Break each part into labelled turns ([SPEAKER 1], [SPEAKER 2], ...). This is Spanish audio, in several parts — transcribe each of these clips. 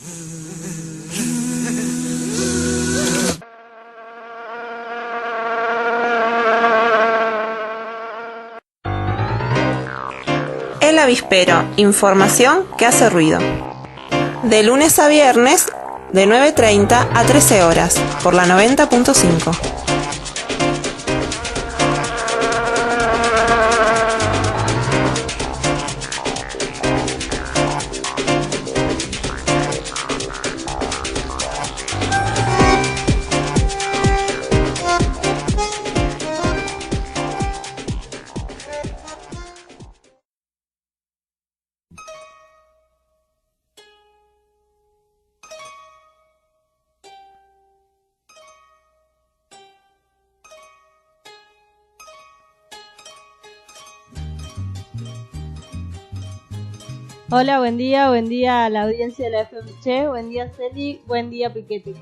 [SPEAKER 1] El Avispero, información que hace ruido. De lunes a viernes, de 9:30 a 13 horas, por la 90.5.
[SPEAKER 2] Hola, buen día a la audiencia de la FMC, buen día Celi, buen día Piquete.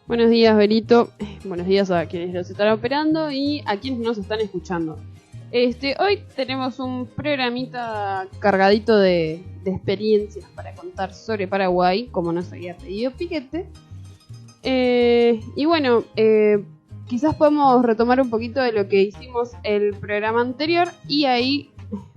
[SPEAKER 3] Buenos días Berito, buenos días a quienes los están operando y a quienes nos están escuchando. Hoy tenemos un programita cargadito de experiencias para contar sobre Paraguay, como nos había pedido Piquete. Y bueno, quizás podemos retomar un poquito de lo que hicimos el programa anterior y ahí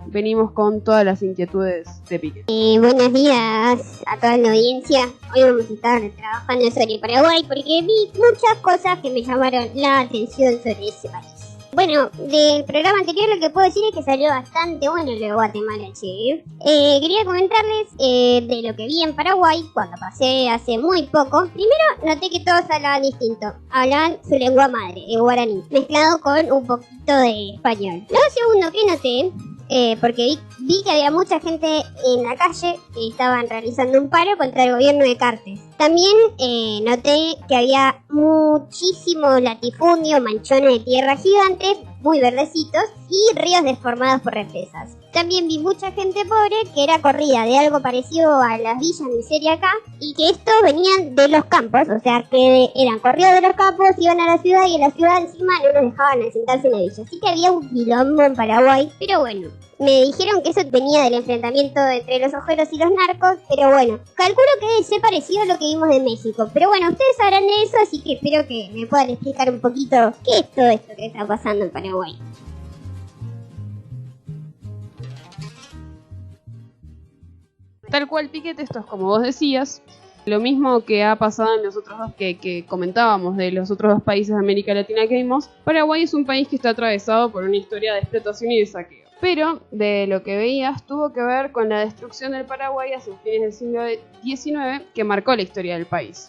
[SPEAKER 3] venimos con todas las inquietudes de Piquete.
[SPEAKER 4] Buenos días a toda la audiencia. Hoy vamos a estar trabajando sobre Paraguay porque vi muchas cosas que me llamaron la atención sobre ese país. Bueno, del programa anterior lo que puedo decir es que salió bastante bueno lo de Guatemala, che. Quería comentarles de lo que vi en Paraguay cuando pasé hace muy poco. Primero noté que todos hablaban distinto. Hablaban su lengua madre, el guaraní, mezclado con un poquito de español. Lo segundo que noté, porque vi que había mucha gente en la calle que estaban realizando un paro contra el gobierno de Cartes. También noté que había muchísimo latifundio, manchones de tierra gigantes, muy verdecitos, y ríos deformados por represas. También vi mucha gente pobre que era corrida de algo parecido a las villas miseria acá, y que estos venían de los campos, o sea que eran corridos de los campos, iban a la ciudad y en la ciudad encima no los dejaban asentarse en la villa. Así que había un quilombo en Paraguay, pero bueno. Me dijeron que eso venía del enfrentamiento entre los ojeros y los narcos, pero bueno, calculo que debe ser parecido a lo que vimos de México. Pero bueno, ustedes sabrán de eso, así que espero que me puedan explicar un poquito qué es todo esto que está pasando en Paraguay.
[SPEAKER 3] Tal cual, Piquete, esto es como vos decías, lo mismo que ha pasado en los otros dos que comentábamos de los otros dos países de América Latina que vimos. Paraguay es un país que está atravesado por una historia de explotación y de saqueo. Pero, de lo que veías, tuvo que ver con la destrucción del Paraguay hacia fines del siglo XIX, que marcó la historia del país.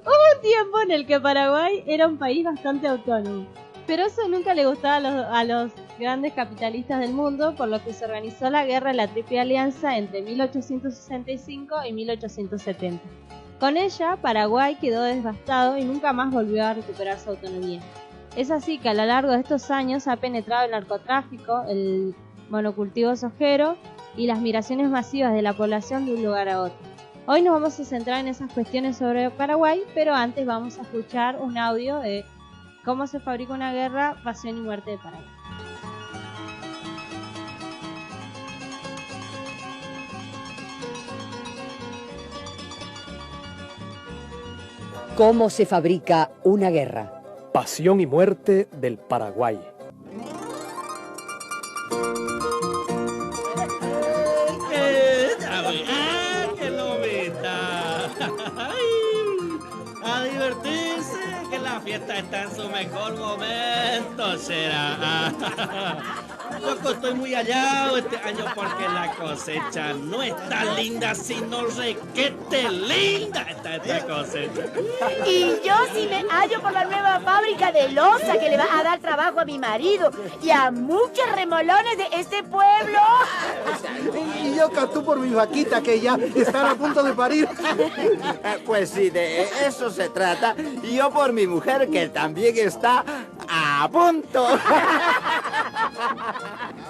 [SPEAKER 2] Hubo un tiempo en el que Paraguay era un país bastante autónomo, pero eso nunca le gustaba a los grandes capitalistas del mundo, por lo que se organizó la guerra de la Triple Alianza entre 1865 y 1870. Con ella, Paraguay quedó devastado y nunca más volvió a recuperar su autonomía. Es así que a lo largo de estos años ha penetrado el narcotráfico, el monocultivo sojero y las migraciones masivas de la población de un lugar a otro. Hoy nos vamos a centrar en esas cuestiones sobre Paraguay, pero antes vamos a escuchar un audio de cómo se fabrica una guerra, pasión y muerte de Paraguay.
[SPEAKER 5] ¿Cómo se fabrica una guerra?
[SPEAKER 6] Pasión y muerte del Paraguay.
[SPEAKER 7] ¡Qué novita! A divertirse, que la fiesta está en su mejor momento, será. Yo estoy muy hallado este año porque la cosecha no está linda, sino requete linda está esta cosecha.
[SPEAKER 8] Y yo sí me hallo por la nueva fábrica de loza que le va a dar trabajo a mi marido y a muchos remolones de este pueblo.
[SPEAKER 9] Y yo catú por mi vaquita que ya está a punto de parir.
[SPEAKER 10] Pues sí, de eso se trata. Y yo por mi mujer que también está a punto.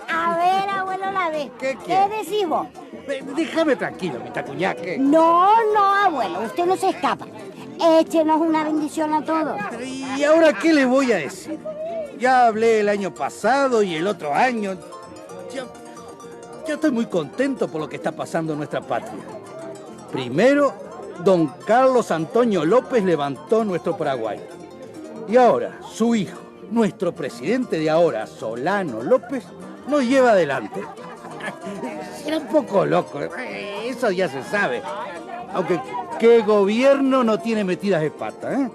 [SPEAKER 8] A ver, abuelo Lade, ¿qué decimos?
[SPEAKER 9] Déjame tranquilo, mi tacuñaque.
[SPEAKER 8] No, abuelo, usted no se escapa. Échenos una bendición a todos.
[SPEAKER 9] ¿Y ahora qué le voy a decir? Ya hablé el año pasado y el otro año.
[SPEAKER 11] yo estoy muy contento por lo que está pasando en nuestra patria. Primero, don Carlos Antonio López levantó nuestro Paraguay. Y ahora, su hijo, nuestro presidente de ahora, Solano López, nos lleva adelante. Era un poco loco, eso ya se sabe. Aunque, ¿qué gobierno no tiene metidas de pata, eh?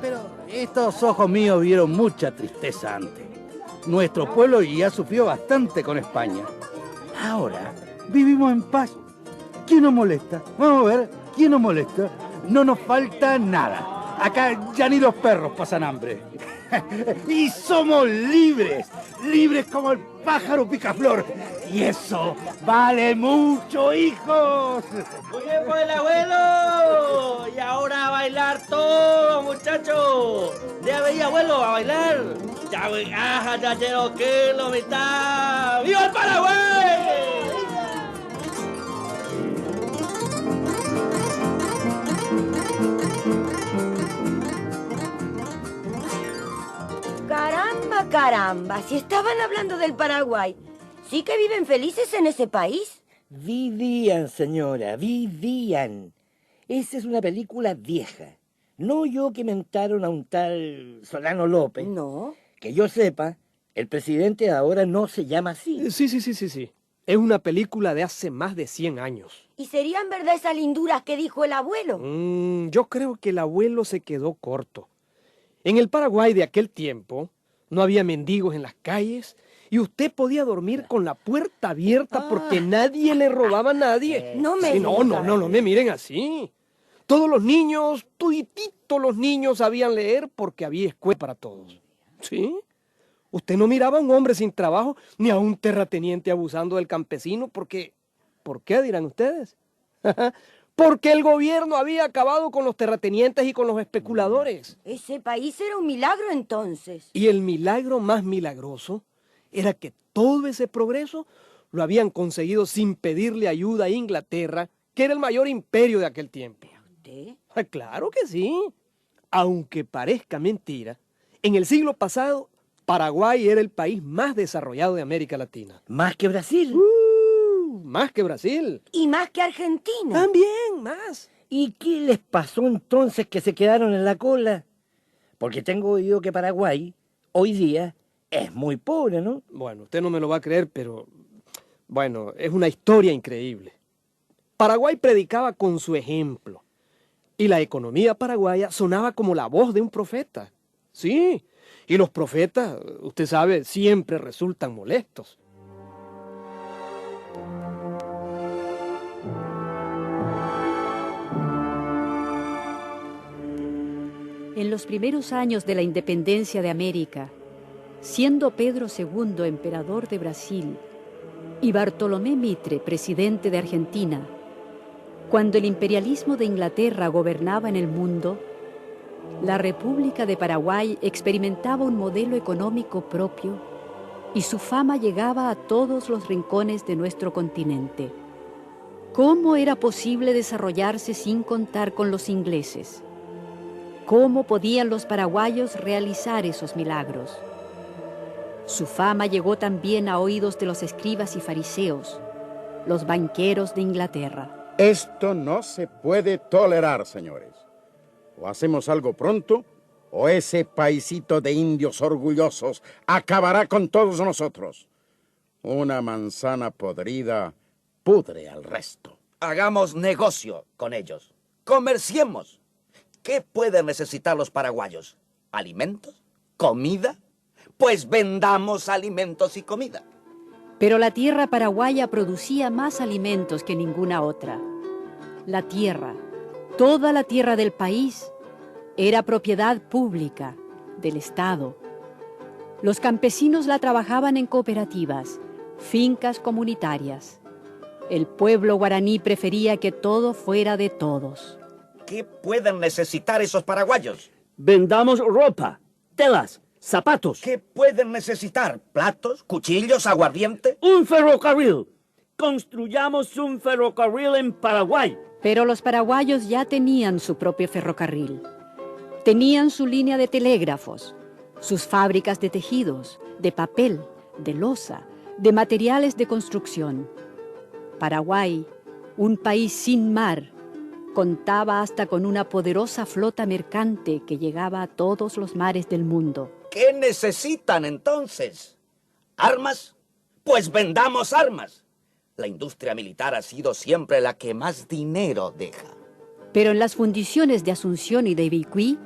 [SPEAKER 11] Pero estos ojos míos vieron mucha tristeza antes. Nuestro pueblo ya sufrió bastante con España. Ahora vivimos en paz. ¿Quién nos molesta? Vamos a ver, ¿quién nos molesta? No nos falta nada. Acá ya ni los perros pasan hambre. Y somos libres, libres como el pájaro picaflor. Y eso vale mucho, hijos.
[SPEAKER 7] Muy bien por el abuelo. Y ahora a bailar todo, muchachos. Ya veía, abuelo, a bailar. Ya ve, ajá, ya llegó kilo, mitad. ¡Viva el Paraguay!
[SPEAKER 8] Caramba, caramba, si estaban hablando del Paraguay, ¿sí que viven felices en ese país?
[SPEAKER 12] Vivían, señora, vivían. Esa es una película vieja. No yo que inventaron a un tal Solano López.
[SPEAKER 8] No.
[SPEAKER 12] Que yo sepa, el presidente de ahora no se llama así.
[SPEAKER 6] Sí. Es una película de hace más de 100 años.
[SPEAKER 8] ¿Y serían verdad esas linduras que dijo el abuelo?
[SPEAKER 6] Yo creo que el abuelo se quedó corto. En el Paraguay de aquel tiempo no había mendigos en las calles y usted podía dormir con la puerta abierta porque nadie le robaba a nadie.
[SPEAKER 8] No me
[SPEAKER 6] Sí, no me miren así. Todos los niños, todititos los niños sabían leer porque había escuela para todos. ¿Sí? Usted no miraba a un hombre sin trabajo ni a un terrateniente abusando del campesino porque... ¿Por qué dirán ustedes? Porque el gobierno había acabado con los terratenientes y con los especuladores.
[SPEAKER 8] Ese país era un milagro entonces.
[SPEAKER 6] Y el milagro más milagroso era que todo ese progreso lo habían conseguido sin pedirle ayuda a Inglaterra, que era el mayor imperio de aquel tiempo.
[SPEAKER 8] ¿Usted?
[SPEAKER 6] Claro que sí. Aunque parezca mentira, en el siglo pasado, Paraguay era el país más desarrollado de América Latina.
[SPEAKER 12] ¿Más que Brasil?
[SPEAKER 6] Más que Brasil.
[SPEAKER 8] ¿Y más que Argentina?
[SPEAKER 6] También, más.
[SPEAKER 12] ¿Y qué les pasó entonces que se quedaron en la cola? Porque tengo oído que Paraguay, hoy día, es muy pobre, ¿no?
[SPEAKER 6] Bueno, usted no me lo va a creer, pero... Bueno, es una historia increíble. Paraguay predicaba con su ejemplo. Y la economía paraguaya sonaba como la voz de un profeta. Sí, y los profetas, usted sabe, siempre resultan molestos.
[SPEAKER 13] En los primeros años de la independencia de América, siendo Pedro II emperador de Brasil y Bartolomé Mitre presidente de Argentina, cuando el imperialismo de Inglaterra gobernaba en el mundo, la República de Paraguay experimentaba un modelo económico propio y su fama llegaba a todos los rincones de nuestro continente. ¿Cómo era posible desarrollarse sin contar con los ingleses? ¿Cómo podían los paraguayos realizar esos milagros? Su fama llegó también a oídos de los escribas y fariseos, los banqueros de Inglaterra.
[SPEAKER 14] Esto no se puede tolerar, señores. O hacemos algo pronto, o ese paisito de indios orgullosos acabará con todos nosotros. Una manzana podrida pudre al resto.
[SPEAKER 15] Hagamos negocio con ellos. Comerciemos. ¿Qué pueden necesitar los paraguayos? ¿Alimentos? ¿Comida? Pues vendamos alimentos y comida.
[SPEAKER 13] Pero la tierra paraguaya producía más alimentos que ninguna otra. La tierra, toda la tierra del país, era propiedad pública del Estado. Los campesinos la trabajaban en cooperativas, fincas comunitarias. El pueblo guaraní prefería que todo fuera de todos.
[SPEAKER 15] ¿Qué pueden necesitar esos paraguayos?
[SPEAKER 16] Vendamos ropa, telas, zapatos.
[SPEAKER 15] ¿Qué pueden necesitar? ¿Platos, cuchillos, aguardiente?
[SPEAKER 16] Un ferrocarril. Construyamos un ferrocarril en Paraguay.
[SPEAKER 13] Pero los paraguayos ya tenían su propio ferrocarril. Tenían su línea de telégrafos, sus fábricas de tejidos, de papel, de loza, de materiales de construcción. Paraguay, un país sin mar, contaba hasta con una poderosa flota mercante que llegaba a todos los mares del mundo.
[SPEAKER 15] ¿Qué necesitan entonces? ¿Armas? Pues vendamos armas. La industria militar ha sido siempre la que más dinero deja.
[SPEAKER 13] Pero en las fundiciones de Asunción y de Ibicuí,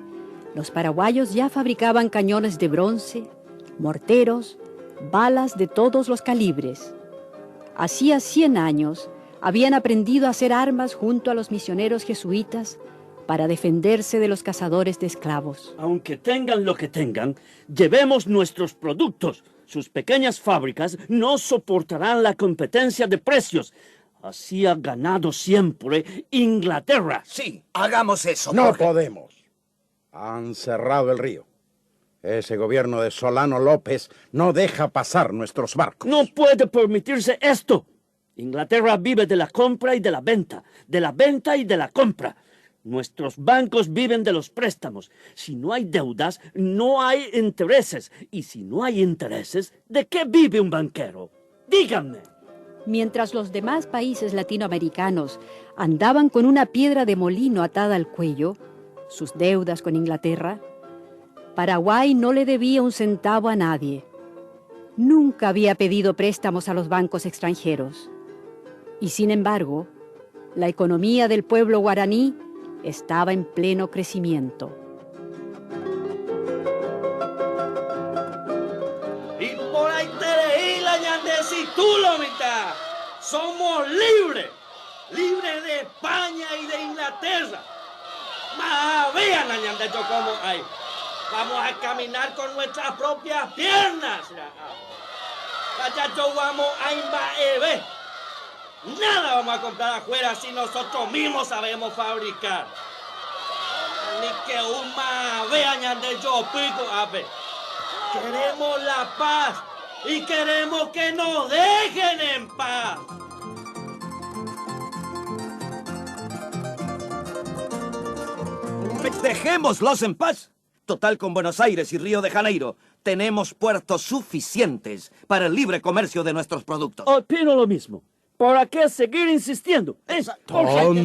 [SPEAKER 13] los paraguayos ya fabricaban cañones de bronce, morteros, balas de todos los calibres. Hacía 100 años habían aprendido a hacer armas junto a los misioneros jesuitas para defenderse de los cazadores de esclavos.
[SPEAKER 16] Aunque tengan lo que tengan, llevemos nuestros productos. Sus pequeñas fábricas no soportarán la competencia de precios. Así ha ganado siempre Inglaterra.
[SPEAKER 15] Sí, hagamos eso.
[SPEAKER 14] No
[SPEAKER 15] Jorge.
[SPEAKER 14] podemos. Han cerrado el río. Ese gobierno de Solano López no deja pasar nuestros barcos.
[SPEAKER 16] No puede permitirse esto. Inglaterra vive de la compra y de la venta y de la compra. Nuestros bancos viven de los préstamos. Si no hay deudas, no hay intereses. Y si no hay intereses, ¿de qué vive un banquero? Díganme.
[SPEAKER 13] Mientras los demás países latinoamericanos andaban con una piedra de molino atada al cuello, sus deudas con Inglaterra, Paraguay no le debía un centavo a nadie. Nunca había pedido préstamos a los bancos extranjeros. Y sin embargo, la economía del pueblo guaraní estaba en pleno crecimiento.
[SPEAKER 7] Y por ahí te la ñandesi tú lo mitad. Somos libres. Libres de España y de Inglaterra. Más vean la ñandecho como hay. Vamos a caminar con nuestras propias piernas. Cachacho, vamos a invadir. Nada vamos a comprar afuera si nosotros mismos sabemos fabricar. Ni que una vea ñandecho pico, a ver. Queremos la paz y queremos que nos dejen en paz.
[SPEAKER 15] Dejémoslos en paz. Total, con Buenos Aires y Río de Janeiro tenemos puertos suficientes para el libre comercio de nuestros productos.
[SPEAKER 16] Opino lo mismo. ¿Para qué seguir insistiendo?
[SPEAKER 14] Tontos,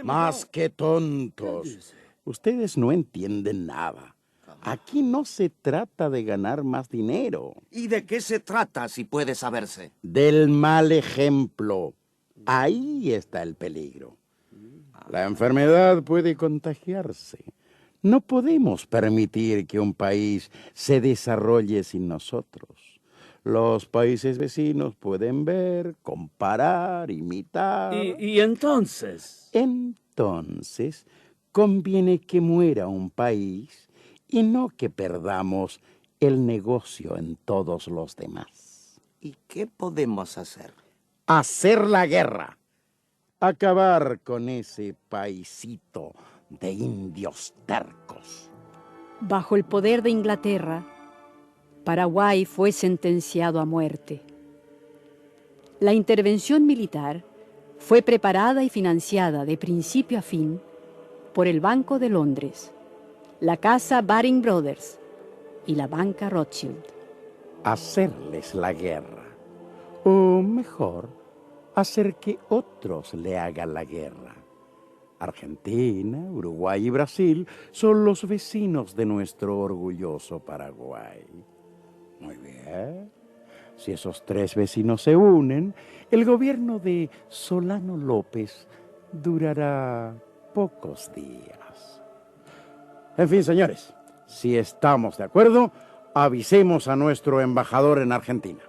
[SPEAKER 14] más que tontos. Ustedes no entienden nada. Aquí no se trata de ganar más dinero.
[SPEAKER 15] ¿Y de qué se trata, si puede saberse?
[SPEAKER 14] Del mal ejemplo. Ahí está el peligro. La enfermedad puede contagiarse. No podemos permitir que un país se desarrolle sin nosotros. Los países vecinos pueden ver, comparar, imitar.
[SPEAKER 16] ¿Y entonces?
[SPEAKER 14] Entonces, conviene que muera un país y no que perdamos el negocio en todos los demás.
[SPEAKER 15] ¿Y qué podemos hacer?
[SPEAKER 14] Hacer la guerra. Acabar con ese paisito de indios tercos.
[SPEAKER 13] Bajo el poder de Inglaterra, Paraguay fue sentenciado a muerte. La intervención militar fue preparada y financiada de principio a fin por el Banco de Londres, la Casa Baring Brothers y la Banca Rothschild.
[SPEAKER 14] Hacerles la guerra, o mejor, hacer que otros le hagan la guerra. Argentina, Uruguay y Brasil son los vecinos de nuestro orgulloso Paraguay. Muy bien. Si esos tres vecinos se unen, el gobierno de Solano López durará pocos días. En fin, señores, si estamos de acuerdo, avisemos a nuestro embajador en Argentina.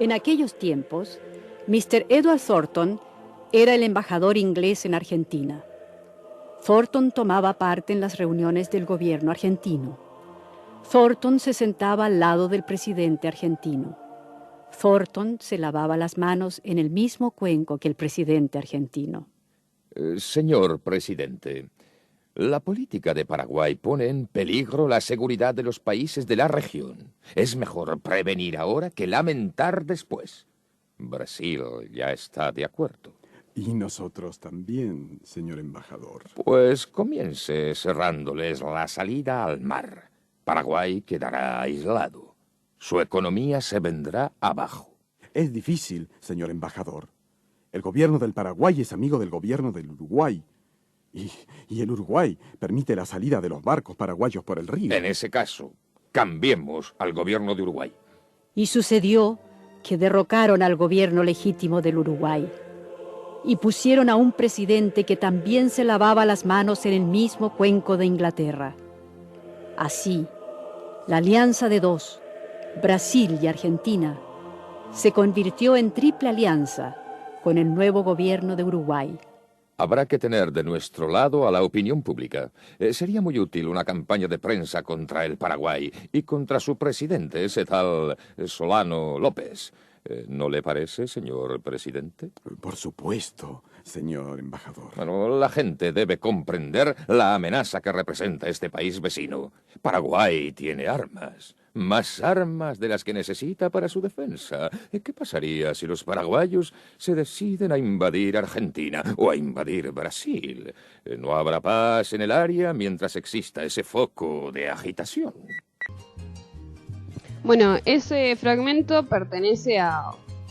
[SPEAKER 13] En aquellos tiempos, Mr. Edward Thornton era el embajador inglés en Argentina. Thornton tomaba parte en las reuniones del gobierno argentino. Thornton se sentaba al lado del presidente argentino. Thornton se lavaba las manos en el mismo cuenco que el presidente argentino.
[SPEAKER 17] Señor presidente, la política de Paraguay pone en peligro la seguridad de los países de la región. Es mejor prevenir ahora que lamentar después. Brasil ya está de acuerdo.
[SPEAKER 18] Y nosotros también, señor embajador.
[SPEAKER 17] Pues comience cerrándoles la salida al mar. Paraguay quedará aislado. Su economía se vendrá abajo.
[SPEAKER 18] Es difícil, señor embajador. El gobierno del Paraguay es amigo del gobierno del Uruguay. Y el Uruguay permite la salida de los barcos paraguayos por el río.
[SPEAKER 17] En ese caso, cambiemos al gobierno de Uruguay.
[SPEAKER 13] Y sucedió que derrocaron al gobierno legítimo del Uruguay y pusieron a un presidente que también se lavaba las manos en el mismo cuenco de Inglaterra. Así, la alianza de dos, Brasil y Argentina, se convirtió en triple alianza con el nuevo gobierno de Uruguay.
[SPEAKER 17] Habrá que tener de nuestro lado a la opinión pública. Sería muy útil una campaña de prensa contra el Paraguay y contra su presidente, ese tal Solano López. ¿No le parece, señor presidente?
[SPEAKER 18] Por supuesto, señor embajador.
[SPEAKER 17] Bueno, la gente debe comprender la amenaza que representa este país vecino. Paraguay tiene armas, más armas de las que necesita para su defensa. ¿Qué pasaría si los paraguayos se deciden a invadir Argentina o a invadir Brasil? No habrá paz en el área mientras exista ese foco de agitación.
[SPEAKER 3] Bueno, ese fragmento pertenece a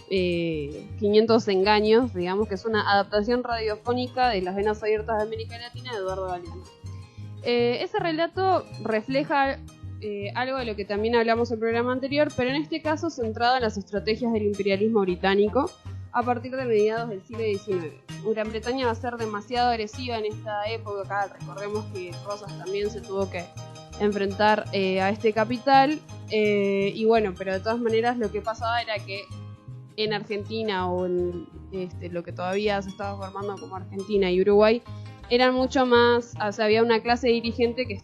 [SPEAKER 3] 500 engaños, digamos que es una adaptación radiofónica de Las venas abiertas de América Latina de Eduardo Galeano. Ese relato refleja algo de lo que también hablamos en el programa anterior, pero en este caso centrado en las estrategias del imperialismo británico a partir de mediados del siglo XIX. Gran Bretaña va a ser demasiado agresiva en esta época. Recordemos que Rosas también se tuvo que enfrentar a este capital, y bueno, pero de todas maneras lo que pasaba era que en Argentina o en lo que todavía se estaba formando como Argentina y Uruguay eran mucho más, o sea, había una clase dirigente que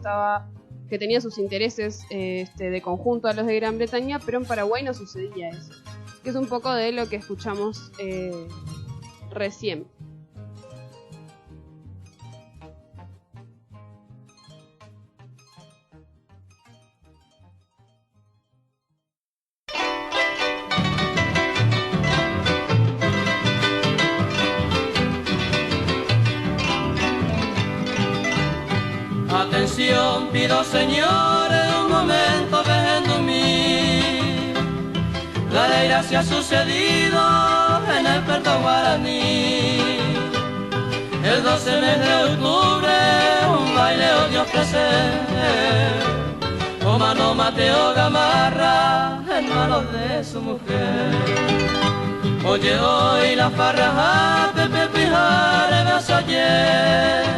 [SPEAKER 3] tenía sus intereses de conjunto a los de Gran Bretaña, pero en Paraguay no sucedía eso, que es un poco de lo que escuchamos recién.
[SPEAKER 19] Atención, pido señores, un momento dejen dormir. La desgracia ha sucedido en el Puerto Guaraní. El 12 mes de octubre un baile dio a ofrecer. Omano Mateo Gamarra en manos de su mujer. Oye hoy la farra Pepe Pijar me ayer.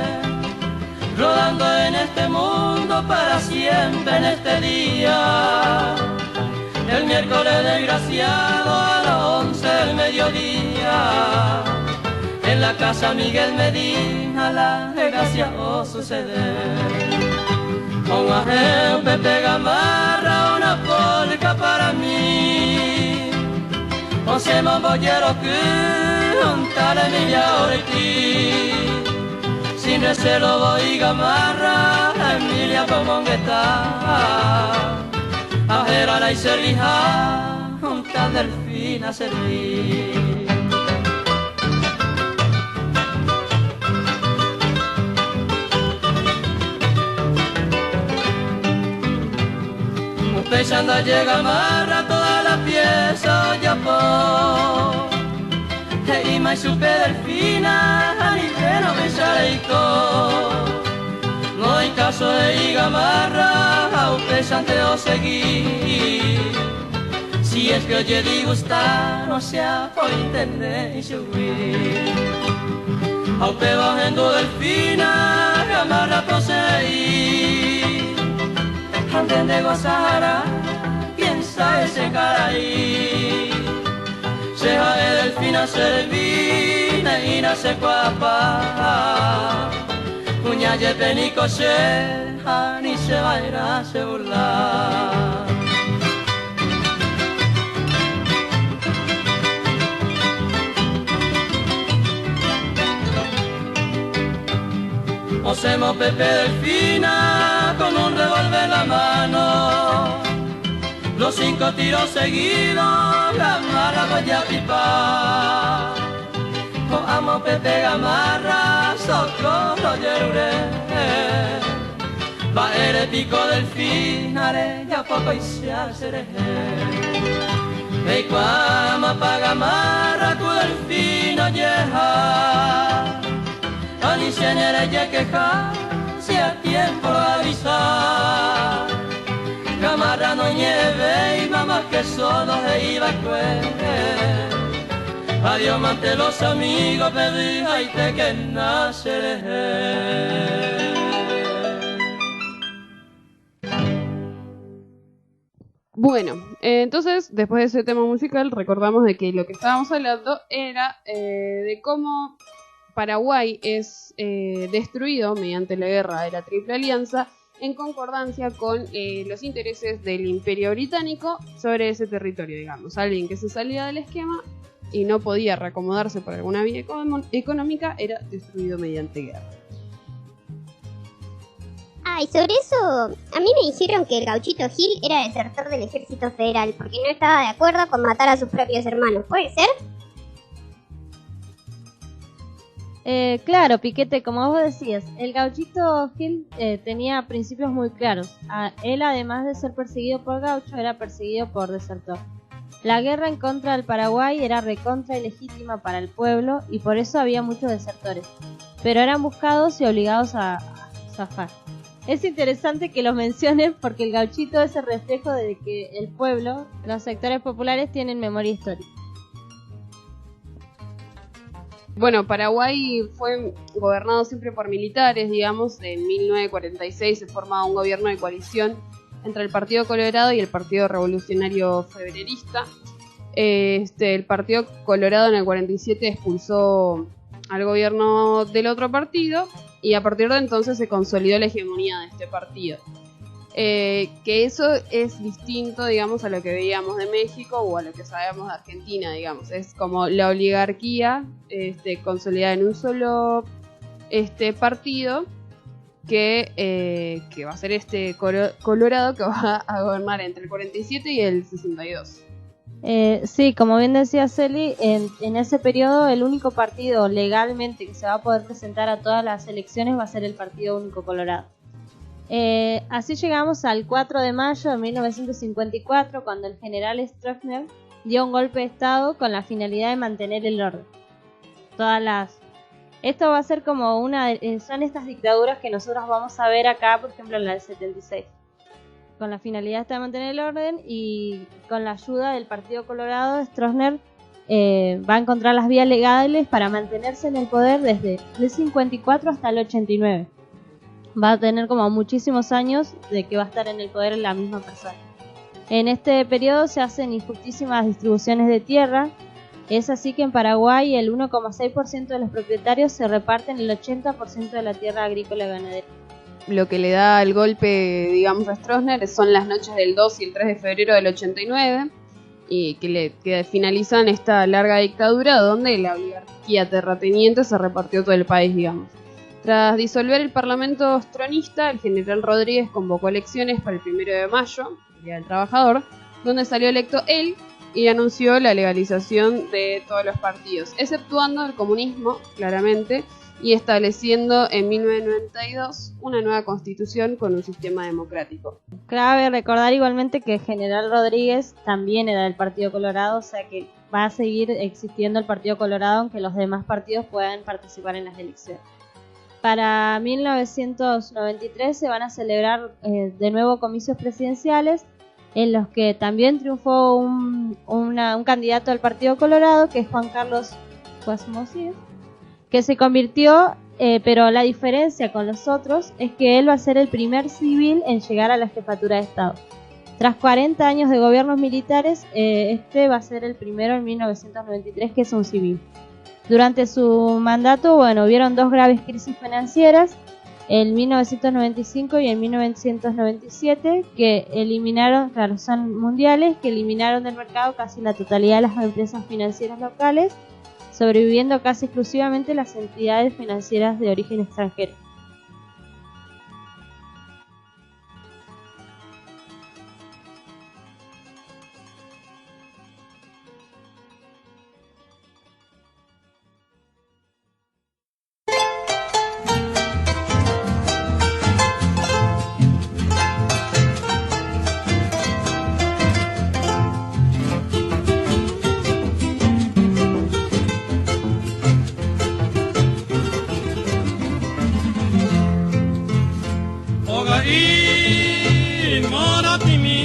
[SPEAKER 19] Rodando en este mundo para siempre en este día. El miércoles desgraciado a las 11 del mediodía. En la casa Miguel Medina la desgracia o suceder. Un ajeo Pepe Gamarra, una polca para mí. Once mambolleros que juntar Emilia Ortiz. Sin recelo voy Gamarra, Emilia Pomongueta, a Gerala y Servija, junta Delfina a servir. Usted se anda llega Gamarra, toda la pieza ya por. Y mai supe Delfina, ni que no me sale no hay caso de Gamarra, a usted santeo seguir. Si es que oye disgustar, no sea por internet y subir. A usted bajando Delfina, Gamarra poseí. Antes de gozar, piensa ese cara ahí. Seja de Delfina servina y nace cuapa. Cuña ye penico seja ni se va a ir a se burlar. Osemos Pepe Delfina con un revólver en la mano. Los 5 tiros seguidos, la mala voy a pipar. O amo Pepe Gamarra, socorro yerure. Va ere pico del finare, ya poco y se hace. E qua ma paga Gamarra, tu del fino yeja. Ani se nere ye queja, si a tiempo lo avisa. Gamarra no nieve y mamá que solo se iba a cuer. Adiós mante los amigos, pedí ay te que naceré.
[SPEAKER 3] Bueno, entonces, después de ese tema musical, recordamos de que lo que estábamos hablando era de cómo Paraguay es destruido mediante la guerra de la Triple Alianza en concordancia con los intereses del Imperio Británico sobre ese territorio, digamos. Alguien que se salía del esquema y no podía reacomodarse por alguna vía económica era destruido mediante guerra.
[SPEAKER 4] Ah, y sobre eso, a mí me dijeron que el gauchito Gil era desertor del ejército federal porque no estaba de acuerdo con matar a sus propios hermanos. ¿Puede ser?
[SPEAKER 2] Claro, Piquete, como vos decías, el gauchito Gil tenía principios muy claros. Él, además de ser perseguido por gaucho, era perseguido por desertor. La guerra en contra del Paraguay era recontra ilegítima para el pueblo y por eso había muchos desertores, pero eran buscados y obligados a zafar. Es interesante que lo mencionen porque el gauchito es el reflejo de que el pueblo, los sectores populares tienen memoria histórica.
[SPEAKER 3] Bueno, Paraguay fue gobernado siempre por militares, digamos. En 1946 se formaba un gobierno de coalición entre el Partido Colorado y el Partido Revolucionario Febrerista. El Partido Colorado en el 47 expulsó al gobierno del otro partido y a partir de entonces se consolidó la hegemonía de este partido. Que eso es distinto, digamos, a lo que veíamos de México o a lo que sabemos de Argentina, digamos. Es como la oligarquía consolidada en un solo partido que va a ser Colorado, que va a gobernar entre el 47 y el 62.
[SPEAKER 2] Sí, como bien decía Celi, en ese periodo el único partido legalmente que se va a poder presentar a todas las elecciones va a ser el Partido Único Colorado. Así llegamos al 4 de mayo de 1954, cuando el general Stroessner dio un golpe de estado con la finalidad de mantener el orden. Esto va a ser como son estas dictaduras que nosotros vamos a ver acá, por ejemplo en la del 76. Con la finalidad de mantener el orden y con la ayuda del Partido Colorado, Stroessner va a encontrar las vías legales para mantenerse en el poder desde el 54 hasta el 89. Va a tener como muchísimos años de que va a estar en el poder la misma persona. En este periodo se hacen injustísimas distribuciones de tierra. Es así que en Paraguay el 1,6% de los propietarios se reparten el 80% de la tierra agrícola y ganadera.
[SPEAKER 3] Lo que le da el golpe, digamos, a Stroessner son las noches del 2 y el 3 de febrero del 89 y que finalizan esta larga dictadura donde la oligarquía terrateniente se repartió todo el país, digamos. Tras disolver el parlamento stronista, el general Rodríguez convocó elecciones para el 1 de mayo, el Día del Trabajador, donde salió electo él y anunció la legalización de todos los partidos, exceptuando el comunismo, claramente, y estableciendo en 1992 una nueva constitución con un sistema democrático.
[SPEAKER 2] Cabe recordar igualmente que el general Rodríguez también era del Partido Colorado, o sea que va a seguir existiendo el Partido Colorado aunque los demás partidos puedan participar en las elecciones. Para 1993 se van a celebrar de nuevo comicios presidenciales en los que también triunfó un candidato del Partido Colorado, que es Juan Carlos Guasmosí, que se convirtió, pero la diferencia con los otros es que él va a ser el primer civil en llegar a la jefatura de Estado. Tras 40 años de gobiernos militares, este va a ser el primero en 1993 que es un civil. Durante su mandato, hubieron dos graves crisis financieras, en 1995 y en 1997, que son mundiales, que eliminaron del mercado casi la totalidad de las empresas financieras locales, sobreviviendo casi exclusivamente las entidades financieras de origen extranjero.
[SPEAKER 19] i monotimi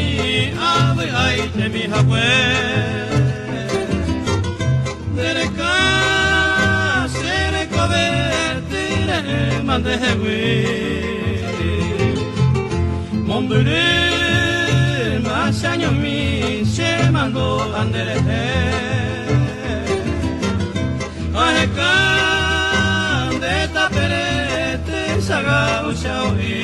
[SPEAKER 19] avi aite mi hawe dereka sere covertire mande hewi mombere masanyo mi se mando andere aheka de taperete saga ushawi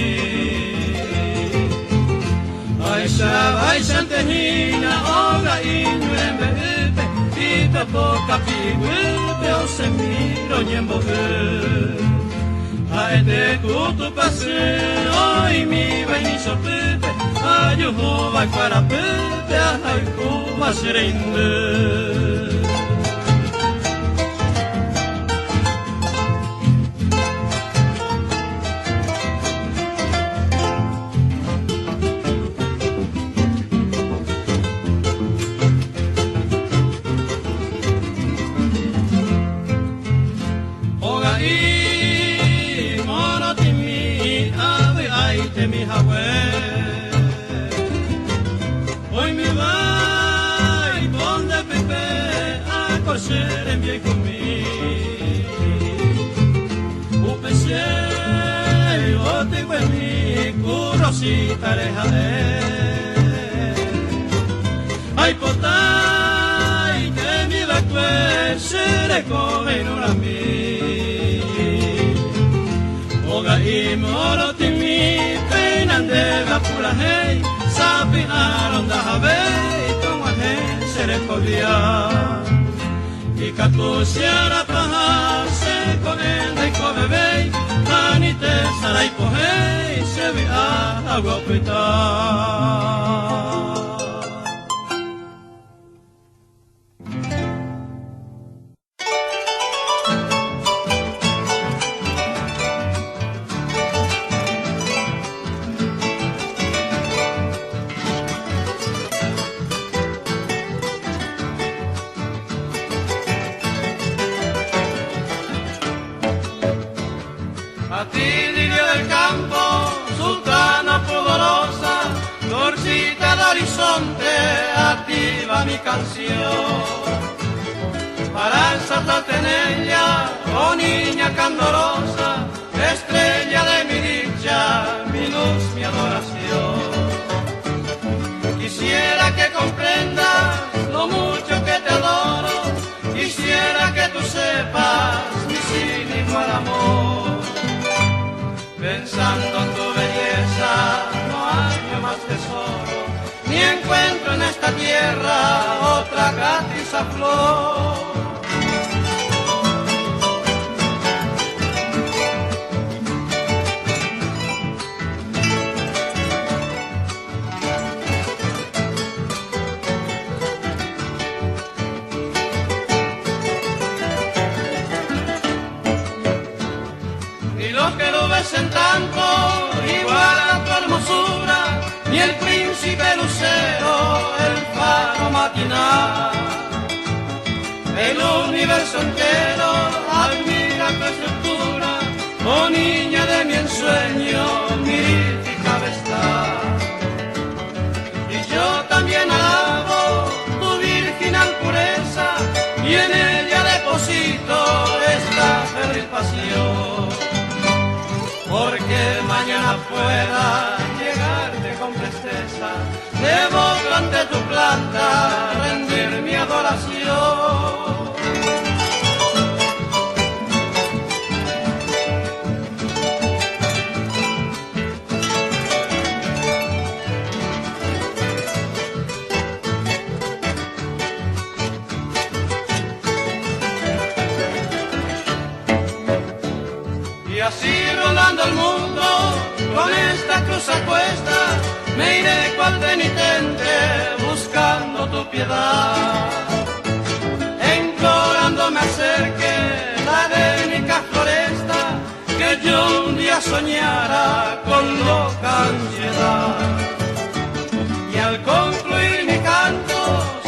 [SPEAKER 19] Aisha antehina oga inuembe upe Ita poka piwupe o semiro nyembo Aede kutu pase oi mi vaini sopupe Ayuhu vai para pupe Aiku masirinde Ai potai che mi va essere come in una mi Oga i moro ti mi penandeva pula hei Sapi aronda havei Toma hei sere povia Ika tu siara paha se konenda i kove vei Anite sarai pohei se vi agua pita attiva mi canción para ensalzarte en ella, oh niña candorosa, estrella de mi dicha, mi luz, mi adoración. Quisiera que comprendas lo mucho que te adoro, quisiera que tú sepas mi sin igual amor. Pensando en tu belleza, no hay más tesoro, ni encuentro en esta tierra otra gratiza flor. Ni los querubes en tanto igual a tu hermosura, ni el príncipe lucero, el faro matinal. El universo entero admira tu estructura, oh niña de mi ensueño, mi hija vestal. Y yo también alabo tu virginal pureza, y en ella deposito esta febril pasión. Porque mañana pueda llegarte con presteza, debo ante tu planta rendir mi adoración. Y así rodando el mundo con esta cruz a cuesta, me iré cual penitente buscando tu piedad, implorando me acerque la edénica floresta, que yo un día soñara con loca ansiedad. Y al concluir mi canto,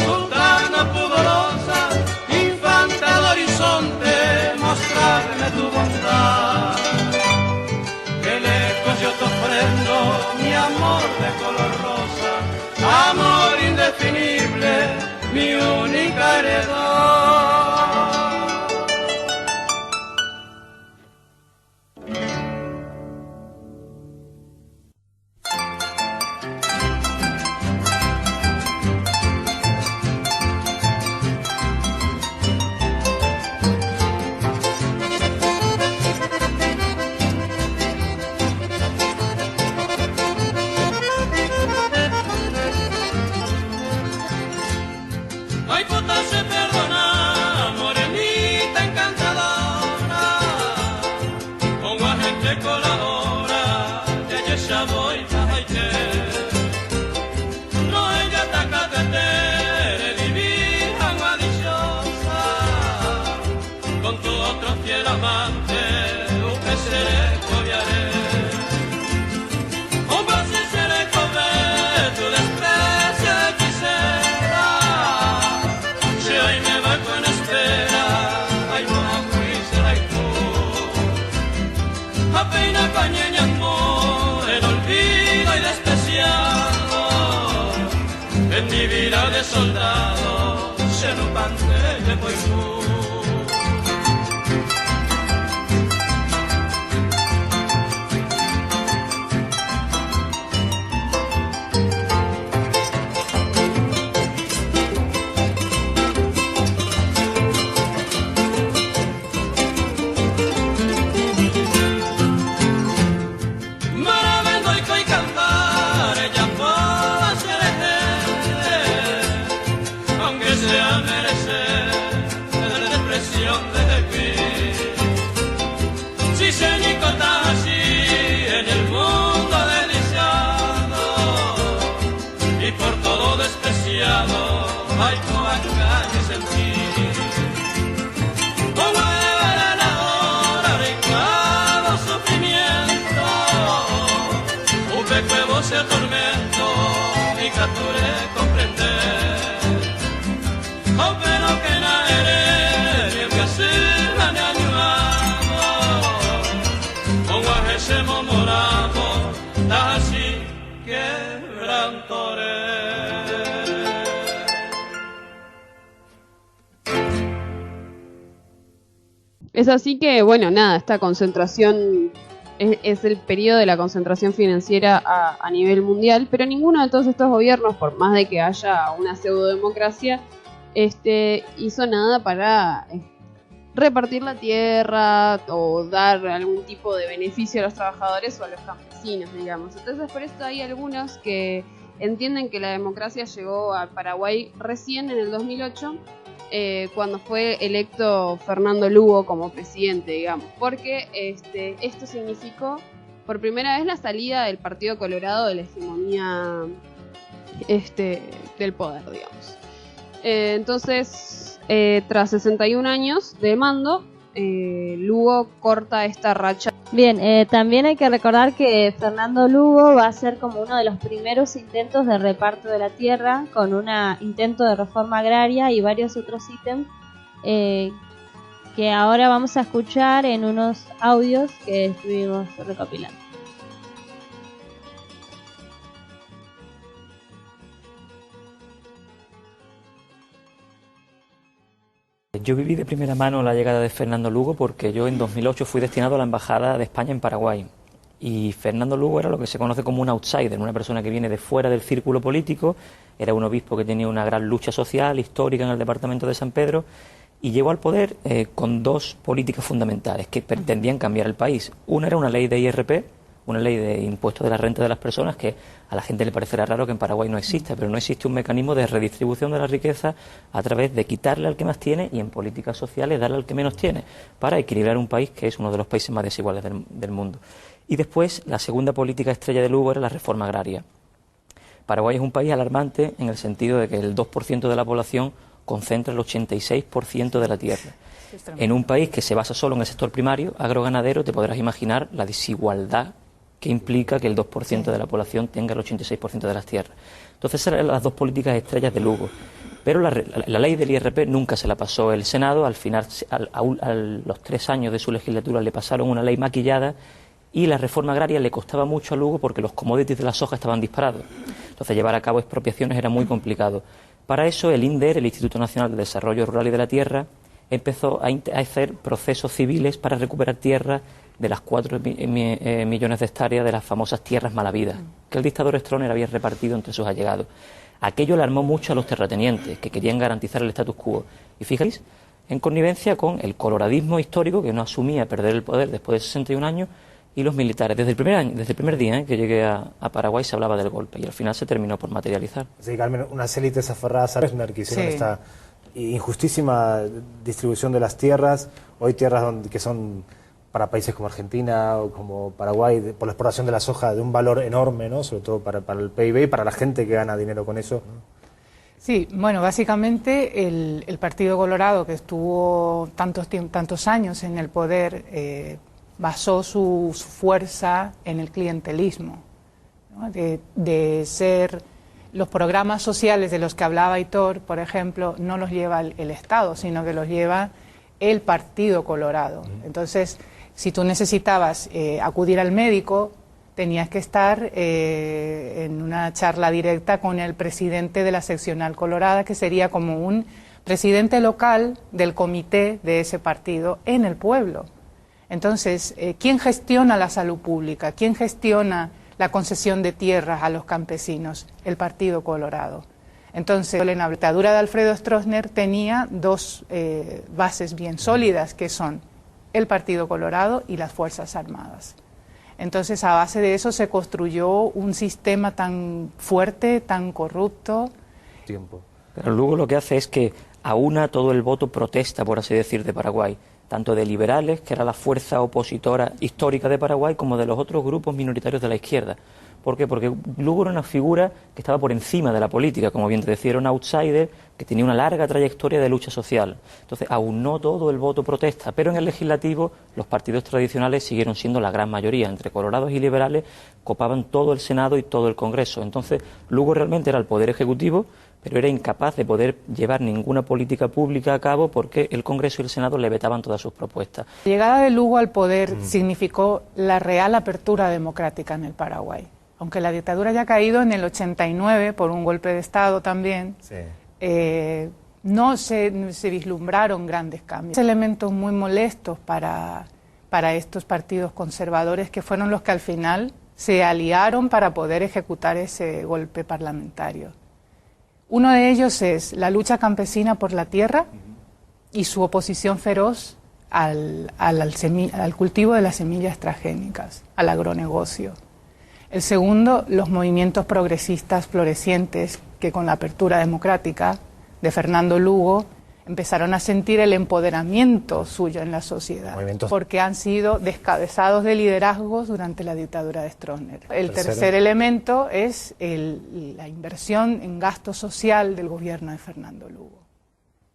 [SPEAKER 19] sultana pudorosa, infanta del horizonte, mostrarme tu bondad. Que lejos yo toco prendo mi amor de color rosa, amor indefinible, mi única heredad. No hay puta se perdona, morenita encantadora, como a gente colabora, que yo ya voy a haite. No ella ataca de vivir agua dichosa, con tu otro fiel amante, que seré cobiaré. Un paso seré comer, tu desprecio quisiera. Si hoy me va con espera, ay no juicio ay tú. Apenas cañeña amor, el olvido y despreciado. En mi vida de soldado, se no pante muy tú. Maravendo y coi cantar, ella puede ser aunque sea merecer la depresión de vivir. Si se nicota así en el mundo deliciado y por todo despreciado, hay coacañes en ti. Como era la hora rincado sufrimiento, un pecuevo se atormento y capturé comprender. Oh, pero que na eres, bien que sirva ni añuado, con guajecemo morado, así quebrantore.
[SPEAKER 3] Es así que, bueno, nada, esta concentración es el periodo de la concentración financiera a nivel mundial, pero ninguno de todos estos gobiernos, por más de que haya una pseudodemocracia, hizo nada para repartir la tierra o dar algún tipo de beneficio a los trabajadores o a los campesinos, digamos. Entonces, por esto hay algunos que entienden que la democracia llegó a Paraguay recién en el 2008, cuando fue electo Fernando Lugo como presidente, digamos, porque esto significó por primera vez la salida del Partido Colorado de la hegemonía del poder, digamos. Entonces, tras 61 años de mando, Lugo corta esta racha.
[SPEAKER 2] Bien, también hay que recordar que Fernando Lugo va a ser como uno de los primeros intentos de reparto de la tierra, con un intento de reforma agraria y varios otros ítems que ahora vamos a escuchar en unos audios que estuvimos recopilando.
[SPEAKER 20] Yo viví de primera mano la llegada de Fernando Lugo porque yo en 2008 fui destinado a la Embajada de España en Paraguay. Y Fernando Lugo era lo que se conoce como un outsider, una persona que viene de fuera del círculo político, era un obispo que tenía una gran lucha social, histórica en el departamento de San Pedro, y llegó al poder con dos políticas fundamentales que pretendían cambiar el país. Una era una ley de IRP, una ley de impuesto de la renta de las personas que a la gente le parecerá raro que en Paraguay no exista, pero no existe un mecanismo de redistribución de la riqueza a través de quitarle al que más tiene y en políticas sociales darle al que menos tiene, para equilibrar un país que es uno de los países más desiguales del mundo. Y después, la segunda política estrella de Lugo era la reforma agraria. Paraguay es un país alarmante en el sentido de que el 2% de la población concentra el 86% de la tierra. En un país que se basa solo en el sector primario, agroganadero, te podrás imaginar la desigualdad que implica que el 2% de la población tenga el 86% de las tierras. Entonces eran las dos políticas estrellas de Lugo. Pero la ley del IRP nunca se la pasó el Senado. Al final, a los 3 años de su legislatura, le pasaron una ley maquillada y la reforma agraria le costaba mucho a Lugo porque los commodities de la soja estaban disparados. Entonces llevar a cabo expropiaciones era muy complicado. Para eso el INDER, el Instituto Nacional de Desarrollo Rural y de la Tierra, empezó a hacer procesos civiles para recuperar tierras de las 4 millones de hectáreas de las famosas tierras malavidas, que el dictador Stroessner había repartido entre sus allegados. Aquello alarmó mucho a los terratenientes, que querían garantizar el status quo. Y fijáis, en connivencia con el coloradismo histórico, que no asumía perder el poder después de 61 años, y los militares. Desde el primer día que llegué a Paraguay se hablaba del golpe, y al final se terminó por materializar.
[SPEAKER 21] Sí, Carmen, unas élites aferradas a Stroessner que hicieron esta injustísima distribución de las tierras, hoy tierras que son para países como Argentina o como Paraguay, por la explotación de la soja, de un valor enorme, ¿no? Sobre todo para el PIB y para la gente que gana dinero con eso, ¿no?
[SPEAKER 22] Sí, bueno, básicamente el Partido Colorado, que estuvo tantos años en el poder, basó su fuerza en el clientelismo, ¿no? De ser los programas sociales de los que hablaba Aitor, por ejemplo, no los lleva el Estado, sino que los lleva el Partido Colorado. Entonces, si tú necesitabas acudir al médico, tenías que estar en una charla directa con el presidente de la seccional colorada, que sería como un presidente local del comité de ese partido en el pueblo. Entonces, ¿quién gestiona la salud pública? ¿Quién gestiona la concesión de tierras a los campesinos? El Partido Colorado. Entonces, la dictadura de Alfredo Stroessner tenía dos bases bien sólidas, que son el Partido Colorado y las Fuerzas Armadas. Entonces, a base de eso se construyó un sistema tan fuerte, tan corrupto.
[SPEAKER 20] Pero luego lo que hace es que aúna todo el voto protesta, por así decir, de Paraguay, tanto de liberales, que era la fuerza opositora histórica de Paraguay, como de los otros grupos minoritarios de la izquierda. ¿Por qué? Porque Lugo era una figura que estaba por encima de la política, como bien te decía, era un outsider que tenía una larga trayectoria de lucha social. Entonces, aunó todo el voto protesta, pero en el legislativo los partidos tradicionales siguieron siendo la gran mayoría. Entre colorados y liberales copaban todo el Senado y todo el Congreso. Entonces, Lugo realmente era el poder ejecutivo, pero era incapaz de poder llevar ninguna política pública a cabo porque el Congreso y el Senado le vetaban todas sus propuestas.
[SPEAKER 22] La llegada de Lugo al poder significó la real apertura democrática en el Paraguay. Aunque la dictadura haya caído en el 89 por un golpe de Estado también, no se vislumbraron grandes cambios. Elementos muy molestos para estos partidos conservadores, que fueron los que al final se aliaron para poder ejecutar ese golpe parlamentario. Uno de ellos es la lucha campesina por la tierra y su oposición feroz al cultivo de las semillas transgénicas, al agronegocio. El segundo, los movimientos progresistas florecientes que con la apertura democrática de Fernando Lugo empezaron a sentir el empoderamiento suyo en la sociedad, porque han sido descabezados de liderazgos durante la dictadura de Stroessner. El tercer elemento es la inversión en gasto social del gobierno de Fernando Lugo,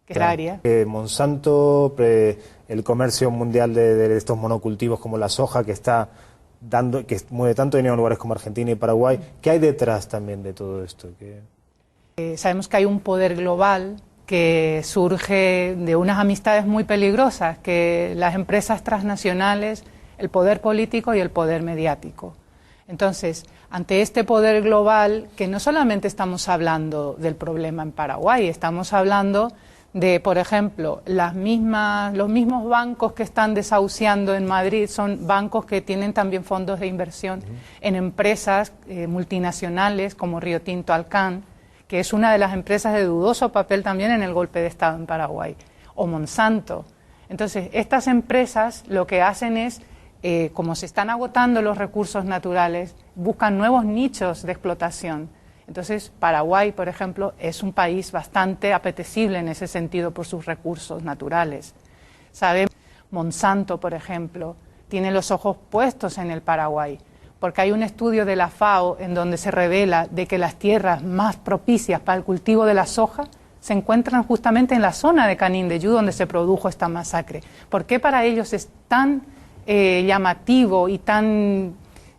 [SPEAKER 22] que es el área.
[SPEAKER 21] Monsanto, el comercio mundial de estos monocultivos como la soja, que mueve tanto dinero en lugares como Argentina y Paraguay. ¿Qué hay detrás también de todo esto?
[SPEAKER 22] Sabemos que hay un poder global que surge de unas amistades muy peligrosas, que las empresas transnacionales, el poder político y el poder mediático. Entonces, ante este poder global, que no solamente estamos hablando del problema en Paraguay, estamos hablando de, por ejemplo, los mismos bancos que están desahuciando en Madrid son bancos que tienen también fondos de inversión en empresas multinacionales como Río Tinto Alcan, que es una de las empresas de dudoso papel también en el golpe de Estado en Paraguay, o Monsanto. Entonces, estas empresas lo que hacen es, como se están agotando los recursos naturales, buscan nuevos nichos de explotación. Entonces, Paraguay, por ejemplo, es un país bastante apetecible en ese sentido por sus recursos naturales. Sabemos, Monsanto, por ejemplo, tiene los ojos puestos en el Paraguay, porque hay un estudio de la FAO en donde se revela de que las tierras más propicias para el cultivo de la soja se encuentran justamente en la zona de Canindeyú, donde se produjo esta masacre. ¿Por qué para ellos es tan llamativo y tan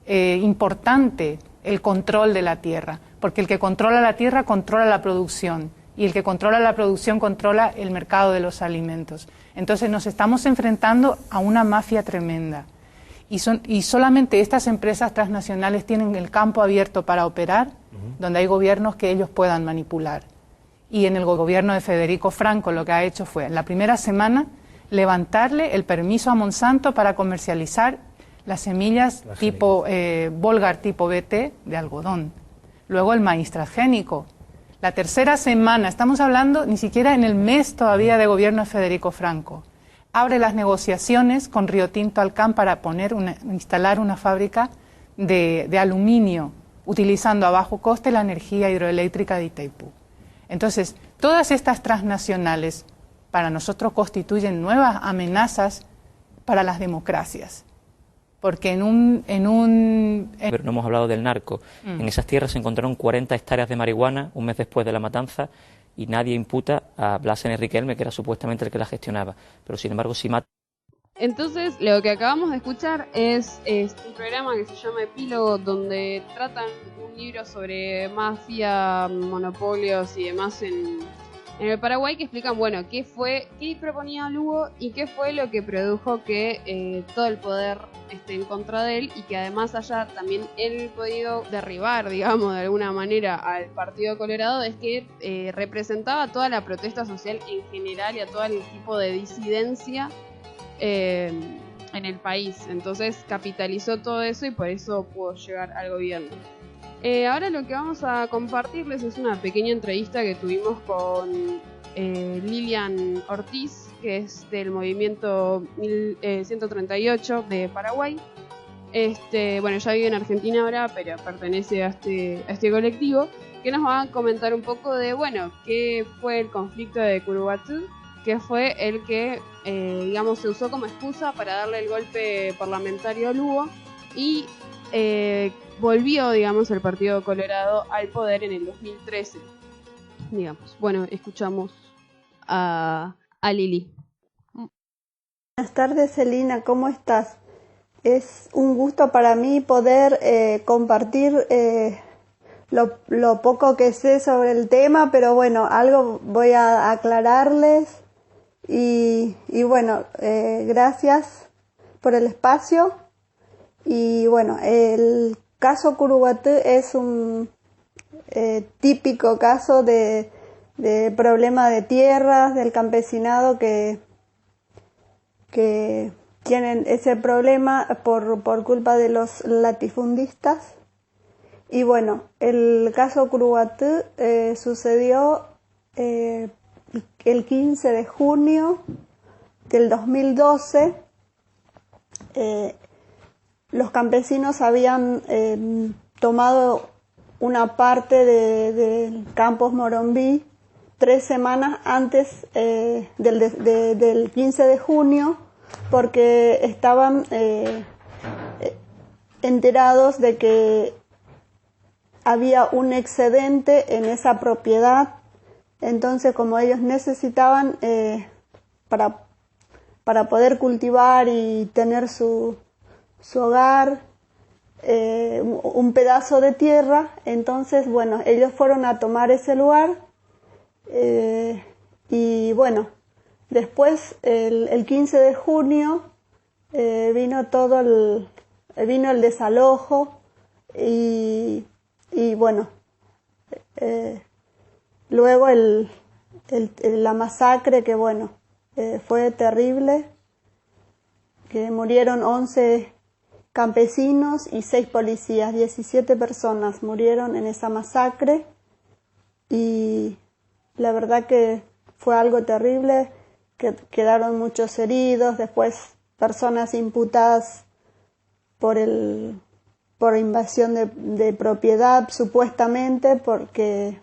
[SPEAKER 22] importante el control de la tierra? Porque el que controla la tierra controla la producción, y el que controla la producción controla el mercado de los alimentos. Entonces nos estamos enfrentando a una mafia tremenda. y solamente estas empresas transnacionales tienen el campo abierto para operar, donde hay gobiernos que ellos puedan manipular. Y en el gobierno de Federico Franco lo que ha hecho fue, en la primera semana, levantarle el permiso a Monsanto para comercializar las semillas tipo Volgar tipo BT de algodón. Luego el maíz transgénico. La tercera semana, estamos hablando ni siquiera en el mes todavía de gobierno de Federico Franco, abre las negociaciones con Río Tinto Alcan para instalar una fábrica de aluminio, utilizando a bajo coste la energía hidroeléctrica de Itaipú. Entonces, todas estas transnacionales para nosotros constituyen nuevas amenazas para las democracias. Porque Pero
[SPEAKER 20] no hemos hablado del narco. En esas tierras se encontraron 40 hectáreas de marihuana un mes después de la matanza y nadie imputa a Blas N. Riquelme, que era supuestamente el que la gestionaba. Pero sin embargo, si mata...
[SPEAKER 3] Entonces, lo que acabamos de escuchar es un programa que se llama Epílogo, donde tratan un libro sobre mafia, monopolios y demás en el Paraguay, que explican, bueno, qué proponía Lugo y qué fue lo que produjo que todo el poder esté en contra de él y que además haya también él podido derribar, digamos, de alguna manera al Partido Colorado, es que representaba toda la protesta social en general y a todo el tipo de disidencia en el país. Entonces capitalizó todo eso y por eso pudo llegar al gobierno. Ahora lo que vamos a compartirles es una pequeña entrevista que tuvimos con Lilian Ortiz, que es del movimiento 138 de Paraguay. Bueno, ella vive en Argentina ahora, pero pertenece a este colectivo, que nos va a comentar un poco de, bueno, qué fue el conflicto de Curuguatú, que fue el que, digamos, se usó como excusa para darle el golpe parlamentario a Lugo y volvió, digamos, el Partido Colorado al poder en el 2013, digamos. Bueno, escuchamos a Lili.
[SPEAKER 1] Buenas tardes, Celina, ¿cómo estás? Es un gusto para mí poder compartir lo poco que sé sobre el tema, pero bueno, algo voy a aclararles y bueno, gracias por el espacio. Y bueno, el caso Curuguatú es un típico caso de problema de tierras, del campesinado que tienen ese problema por culpa de los latifundistas. Y bueno, el caso Curuguatú sucedió el 15 de junio del 2012. Los campesinos habían tomado una parte de Campos Moronví 3 semanas antes del 15 de junio, porque estaban enterados de que había un excedente en esa propiedad. Entonces, como ellos necesitaban para poder cultivar y tener su hogar, un pedazo de tierra, entonces, bueno, ellos fueron a tomar ese lugar y bueno, después el 15 de junio vino el desalojo y bueno, luego la masacre que bueno, fue terrible, que murieron 11 campesinos y 6 policías, 17 personas murieron en esa masacre y la verdad que fue algo terrible, que quedaron muchos heridos, después personas imputadas por invasión de propiedad supuestamente, porque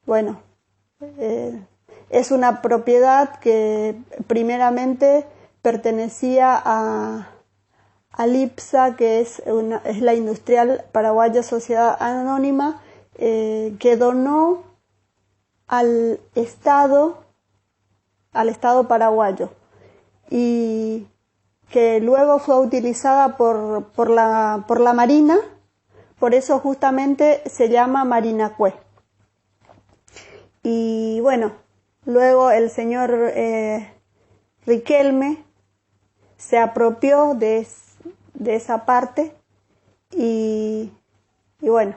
[SPEAKER 1] bueno, es una propiedad que primeramente pertenecía a IPSA, que es la Industrial Paraguaya Sociedad Anónima, que donó al Estado paraguayo y que luego fue utilizada por la Marina, por eso justamente se llama Marinacue. Y bueno, luego el señor Riquelme se apropió de de esa parte y bueno,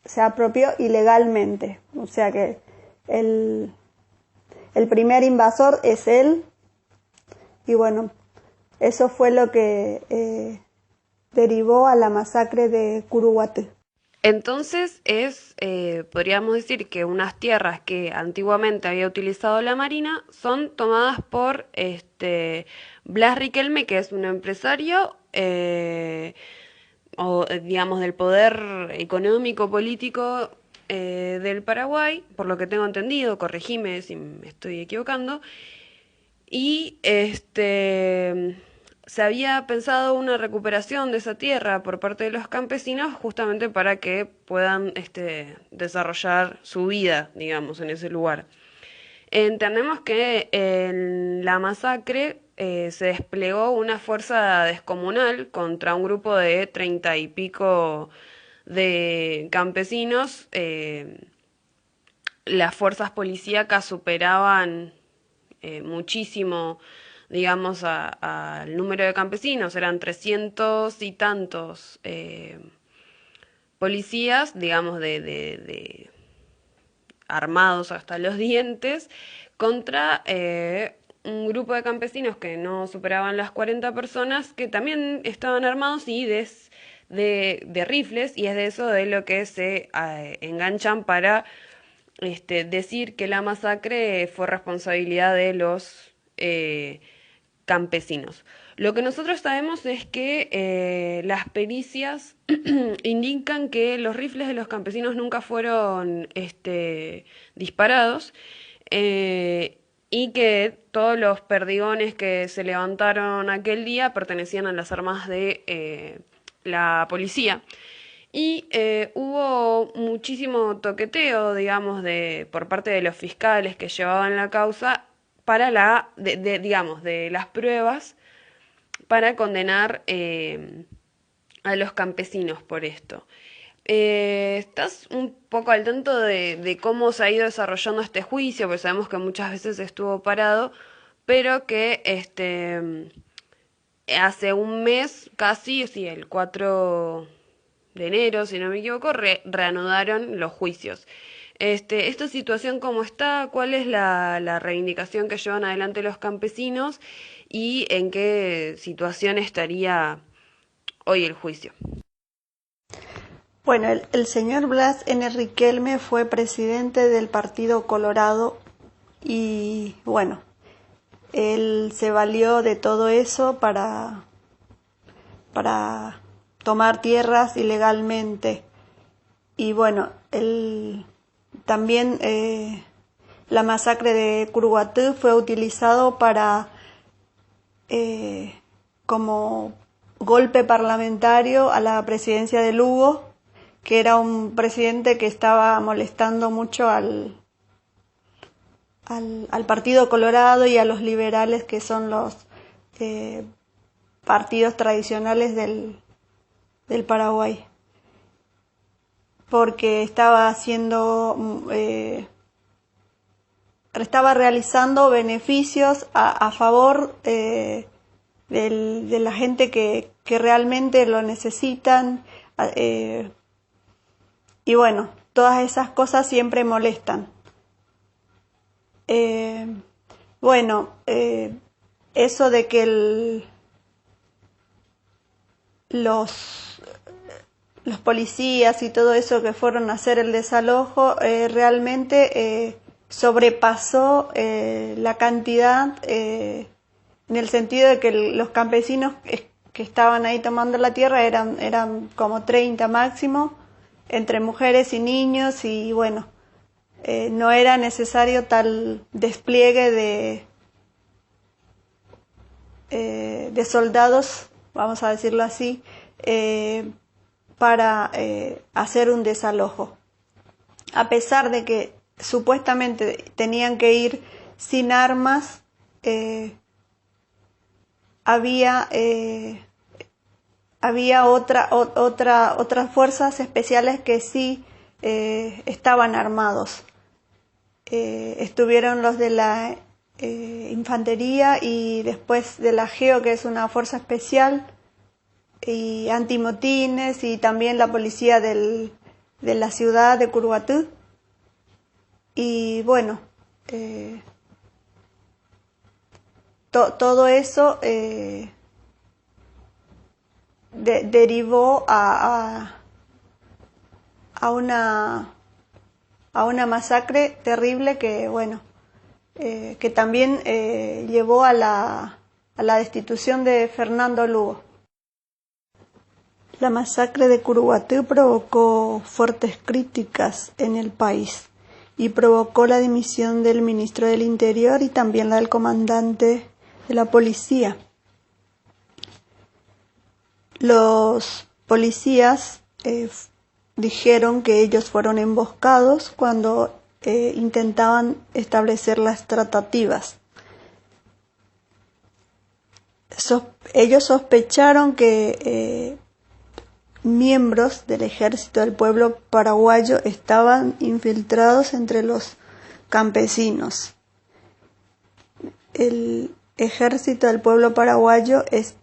[SPEAKER 1] se apropió ilegalmente, o sea que el primer invasor es él y bueno, eso fue lo que derivó a la masacre de Curuguatú.
[SPEAKER 3] Entonces podríamos decir que unas tierras que antiguamente había utilizado la Marina son tomadas por Blas Riquelme, que es un empresario o digamos del poder económico político del Paraguay, por lo que tengo entendido, corregime si me estoy equivocando, y se había pensado una recuperación de esa tierra por parte de los campesinos justamente para que puedan desarrollar su vida, digamos, en ese lugar. Entendemos que en la masacre se desplegó una fuerza descomunal contra un grupo de 30 y pico de campesinos. Las fuerzas policíacas superaban muchísimo, digamos, al número de campesinos. Eran 300 y tantos policías, digamos, de armados hasta los dientes, contra un grupo de campesinos que no superaban las 40 personas, que también estaban armados y de rifles, y es de eso de lo que se enganchan para decir que la masacre fue responsabilidad de los campesinos. Lo que nosotros sabemos es que las pericias indican que los rifles de los campesinos nunca fueron disparados y que todos los perdigones que se levantaron aquel día pertenecían a las armas de la policía. Y hubo muchísimo toqueteo, digamos, por parte de los fiscales que llevaban la causa para digamos, de las pruebas para condenar a los campesinos por esto. ¿Estás un poco al tanto de cómo se ha ido desarrollando este juicio? Porque sabemos que muchas veces estuvo parado, pero que hace un mes casi, sí, el 4 de enero, si no me equivoco, reanudaron los juicios. ¿Esta situación cómo está? ¿Cuál es la reivindicación que llevan adelante los campesinos? ¿Y en qué situación estaría hoy el juicio?
[SPEAKER 1] Bueno, el señor Blas N. Riquelme fue presidente del Partido Colorado y bueno, él se valió de todo eso para tomar tierras ilegalmente. Y bueno, también la masacre de Curuguatú fue utilizado para como golpe parlamentario a la presidencia de Lugo, que era un presidente que estaba molestando mucho al Partido Colorado y a los liberales, que son los partidos tradicionales del Paraguay, porque estaba realizando beneficios a favor de la gente que realmente lo necesitan, y bueno, todas esas cosas siempre molestan. Eso de que los policías y todo eso que fueron a hacer el desalojo realmente sobrepasó la cantidad, en el sentido de que los campesinos que estaban ahí tomando la tierra eran como 30 máximo, entre mujeres y niños, y bueno, no era necesario tal despliegue de soldados, vamos a decirlo así, para hacer un desalojo. A pesar de que supuestamente tenían que ir sin armas, había otras fuerzas especiales que sí estaban armados. Estuvieron los de la infantería, y después de la GEO, que es una fuerza especial, y antimotines, y también la policía de la ciudad de Curuguatú. Y bueno, todo eso derivó a una masacre terrible que, bueno, que también llevó a la destitución de Fernando Lugo. La masacre de Curuguatú provocó fuertes críticas en el país y provocó la dimisión del ministro del Interior y también la del comandante de la policía. Los policías dijeron que ellos fueron emboscados cuando intentaban establecer las tratativas. Ellos sospecharon que miembros del Ejército del Pueblo Paraguayo estaban infiltrados entre los campesinos. El Ejército del Pueblo Paraguayo es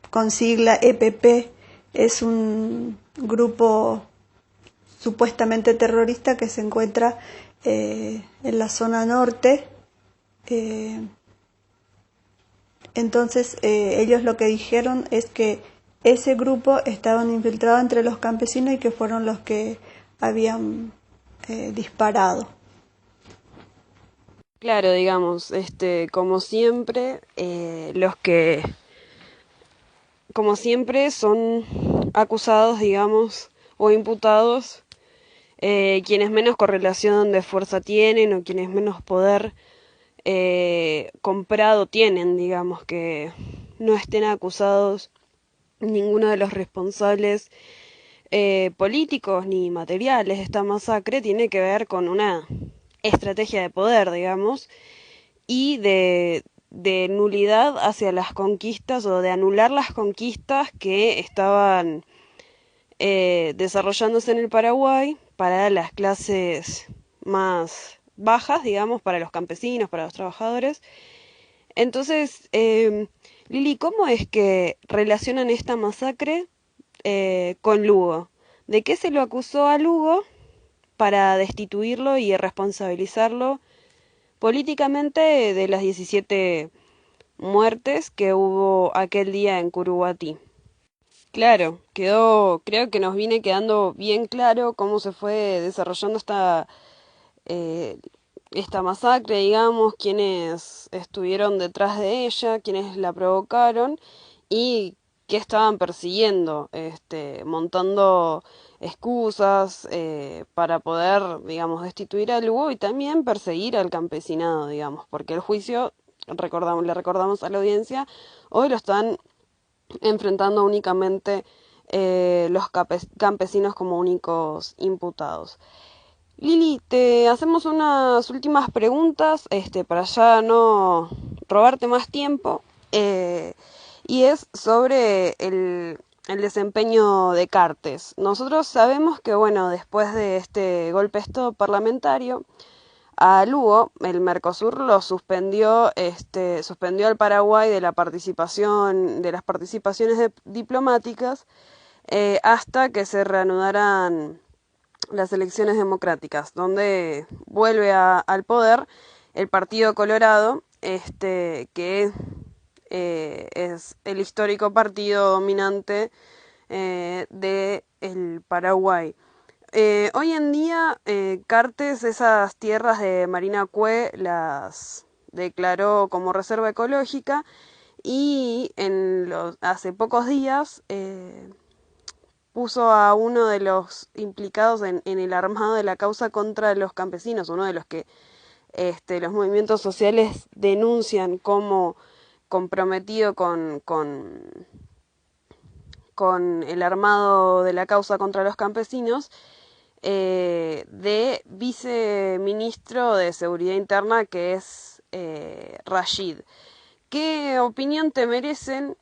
[SPEAKER 1] con sigla EPP, es un grupo supuestamente terrorista que se encuentra en la zona norte. Entonces ellos lo que dijeron es que ese grupo estaban infiltrados entre los campesinos y que fueron los que habían disparado.
[SPEAKER 3] Claro, digamos, como siempre, como siempre son acusados, digamos, o imputados quienes menos correlación de fuerza tienen o quienes menos poder comprado tienen, digamos, que no estén acusados ninguno de los responsables políticos ni materiales de esta masacre. Tiene que ver con una estrategia de poder, digamos, y de nulidad hacia las conquistas, o de anular las conquistas que estaban desarrollándose en el Paraguay para las clases más bajas, digamos, para los campesinos, para los trabajadores. Entonces, Lili, ¿cómo es que relacionan esta masacre con Lugo? ¿De qué se lo acusó a Lugo para destituirlo y responsabilizarlo políticamente de las 17 muertes que hubo aquel día en Curuguatí? Claro, creo que nos viene quedando bien claro cómo se fue desarrollando esta masacre, digamos, quiénes estuvieron detrás de ella, quiénes la provocaron y qué estaban persiguiendo, montando excusas para poder, digamos, destituir a Lugo y también perseguir al campesinado, digamos, porque el juicio, le recordamos a la audiencia, hoy lo están enfrentando únicamente los campesinos como únicos imputados. Lili, te hacemos unas últimas preguntas para ya no robarte más tiempo, y es sobre el desempeño de Cartes. Nosotros sabemos que, bueno, después de este golpe de Estado parlamentario, a Lugo, el Mercosur lo suspendió al Paraguay de las participaciones diplomáticas hasta que se reanudaran las elecciones democráticas, donde vuelve al poder el Partido Colorado, que es el histórico partido dominante de el Paraguay. Hoy en día, Cartes esas tierras de Marina Cue las declaró como reserva ecológica y hace pocos días puso a uno de los implicados en el armado de la causa contra los campesinos, uno de los que los movimientos sociales denuncian como comprometido con el armado de la causa contra los campesinos, de viceministro de Seguridad Interna, que es Rashid. ¿Qué opinión te merecen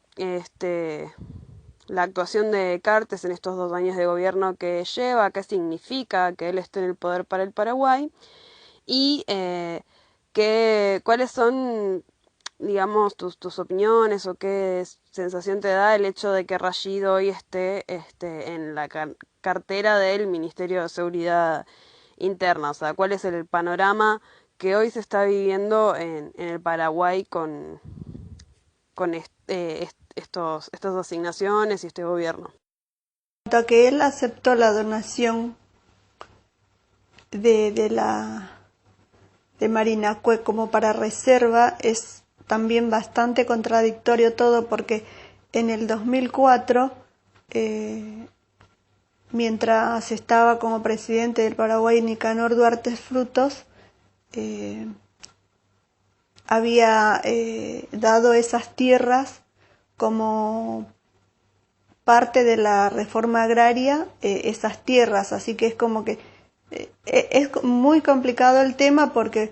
[SPEAKER 3] la actuación de Cartes en estos 2 años de gobierno que lleva? ¿Qué significa que él esté en el poder para el Paraguay? y cuáles son, digamos, tus opiniones o qué sensación te da el hecho de que Rashid hoy esté en la cartera del Ministerio de Seguridad Interna. O sea, cuál es el panorama que hoy se está viviendo en el Paraguay con estas asignaciones y este gobierno.
[SPEAKER 1] Hasta que él aceptó la donación de Marinacue como para reserva, es también bastante contradictorio todo, porque en el 2004, mientras estaba como presidente del Paraguay Nicanor Duarte Frutos, había dado esas tierras como parte de la reforma agraria, esas tierras, así que es como que es muy complicado el tema, porque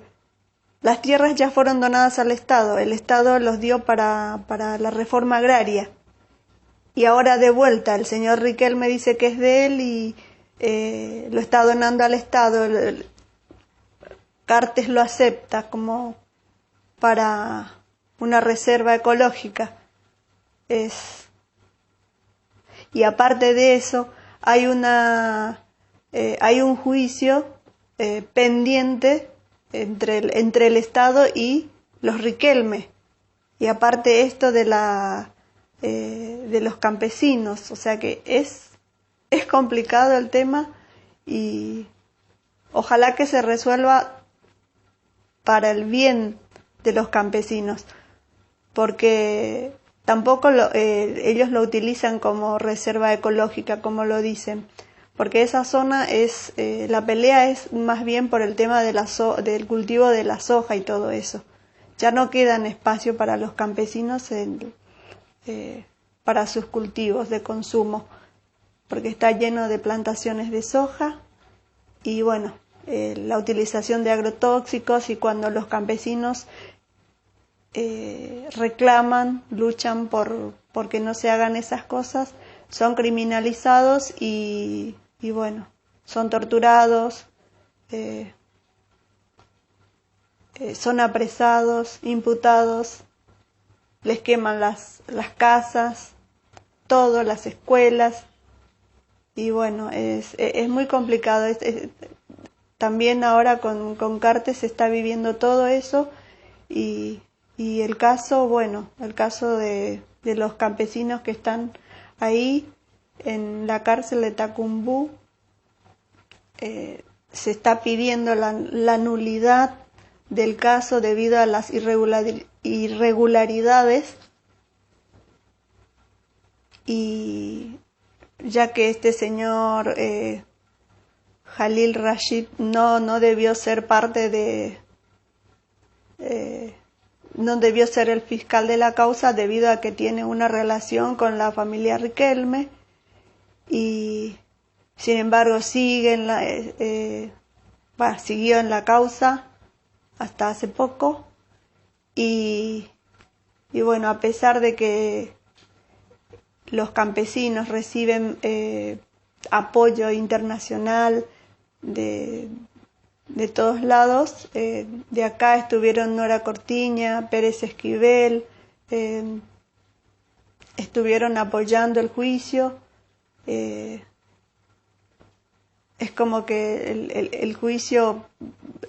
[SPEAKER 1] las tierras ya fueron donadas al Estado, el Estado los dio para la reforma agraria, y ahora de vuelta el señor Riquelme dice que es de él y lo está donando al Estado. Cartes lo acepta como para una reserva ecológica. Y aparte de eso, hay un juicio pendiente entre el Estado y los Riquelme. Y aparte esto de los campesinos, o sea que es complicado el tema, y ojalá que se resuelva para el bien de los campesinos, porque tampoco ellos lo utilizan como reserva ecológica, como lo dicen, porque esa zona la pelea es más bien por el tema del cultivo de la soja y todo eso. Ya no quedan espacio para los campesinos para sus cultivos de consumo, porque está lleno de plantaciones de soja y bueno, la utilización de agrotóxicos, y cuando los campesinos reclaman, luchan porque no se hagan esas cosas, son criminalizados y bueno, son torturados, son apresados, imputados, les queman las casas, todo, las escuelas, y bueno, es muy complicado. También ahora con Cartes se está viviendo todo eso, y el caso, bueno, el caso de los campesinos que están ahí en la cárcel de Tacumbú, se está pidiendo la nulidad del caso debido a las irregularidades, y ya que este señor Jalil Rashid no debió ser parte no debió ser el fiscal de la causa, debido a que tiene una relación con la familia Riquelme, y sin embargo siguió en la causa hasta hace poco, y bueno, a pesar de que los campesinos reciben apoyo internacional de todos lados, de acá estuvieron Nora Cortiña, Pérez Esquivel, estuvieron apoyando el juicio. Es como que el juicio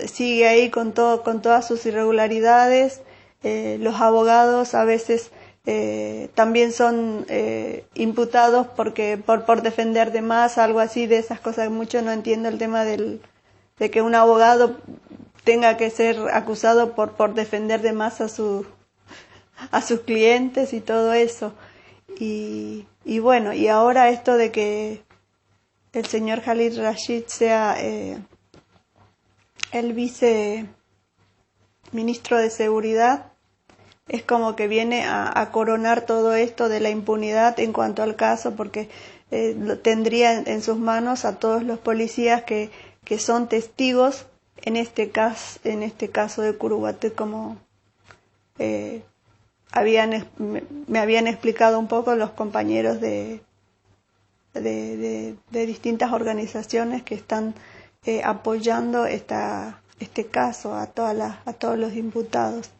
[SPEAKER 1] sigue ahí con todas sus irregularidades. Los abogados a veces también son imputados por defender de más, algo así, de esas cosas. Mucho no entiendo el tema de que un abogado tenga que ser acusado por defender de más a sus clientes y todo eso. Y bueno, y ahora esto de que el señor Jalil Rashid sea el viceministro de Seguridad, es como que viene a coronar todo esto de la impunidad en cuanto al caso, porque tendría en sus manos a todos los policías que son testigos en este caso de Curuguaté, como me habían explicado un poco los compañeros de distintas organizaciones que están apoyando esta este caso a todos los imputados.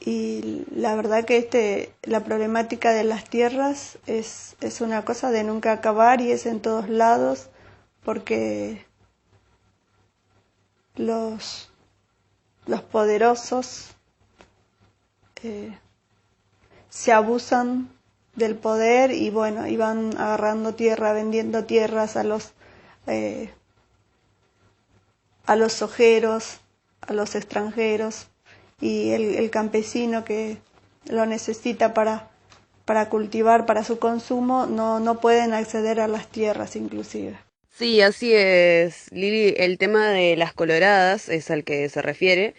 [SPEAKER 1] Y la verdad que la problemática de las tierras es una cosa de nunca acabar y es en todos lados, porque los poderosos se abusan del poder y bueno, y van agarrando tierra, vendiendo tierras a los ojeros, a los extranjeros, y el campesino que lo necesita para cultivar, para su consumo, no pueden acceder a las tierras inclusive.
[SPEAKER 3] Sí, así es, Lili. El tema de las coloradas es al que se refiere.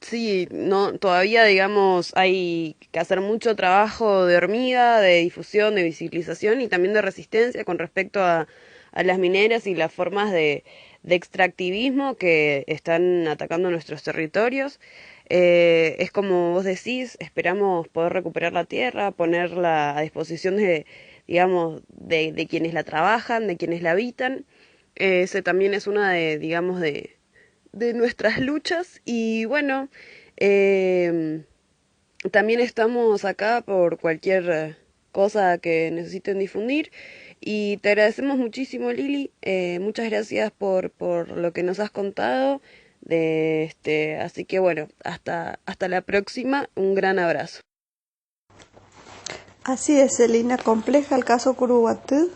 [SPEAKER 3] Sí, no, todavía, digamos, hay que hacer mucho trabajo de hormiga, de difusión, de visibilización y también de resistencia con respecto a las mineras y las formas de extractivismo que están atacando nuestros territorios. Es como vos decís, esperamos poder recuperar la tierra, ponerla a disposición de, digamos, de quienes la trabajan, de quienes la habitan. Ese también es una de, digamos, de nuestras luchas. Y bueno, también estamos acá por cualquier cosa que necesiten difundir. Y te agradecemos muchísimo, Lili. Muchas gracias por lo que nos has contado. Así que bueno, hasta la próxima. Un gran abrazo.
[SPEAKER 1] Así es, Celina, compleja el caso Curuguatú.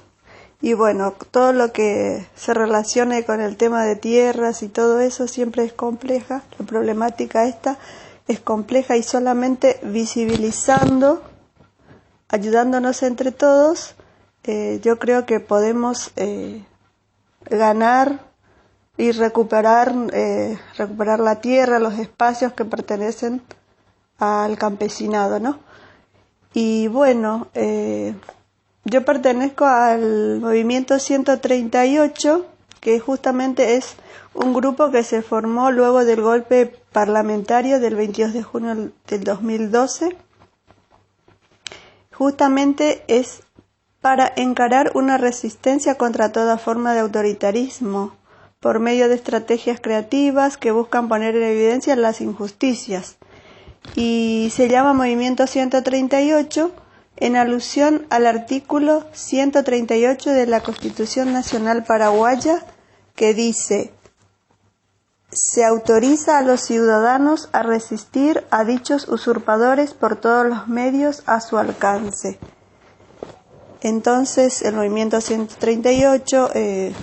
[SPEAKER 1] Y bueno, todo lo que se relacione con el tema de tierras y todo eso siempre es compleja. La problemática esta es compleja y solamente visibilizando, ayudándonos entre todos, yo creo que podemos ganar y recuperar la tierra, los espacios que pertenecen al campesinado, ¿no? Y bueno, yo pertenezco al movimiento 138, que justamente es un grupo que se formó luego del golpe parlamentario del 22 de junio del 2012. Justamente es para encarar una resistencia contra toda forma de autoritarismo, por medio de estrategias creativas que buscan poner en evidencia las injusticias. Y se llama Movimiento 138 en alusión al artículo 138 de la Constitución Nacional Paraguaya, que dice: se autoriza a los ciudadanos a resistir a dichos usurpadores por todos los medios a su alcance. Entonces, el movimiento 138 en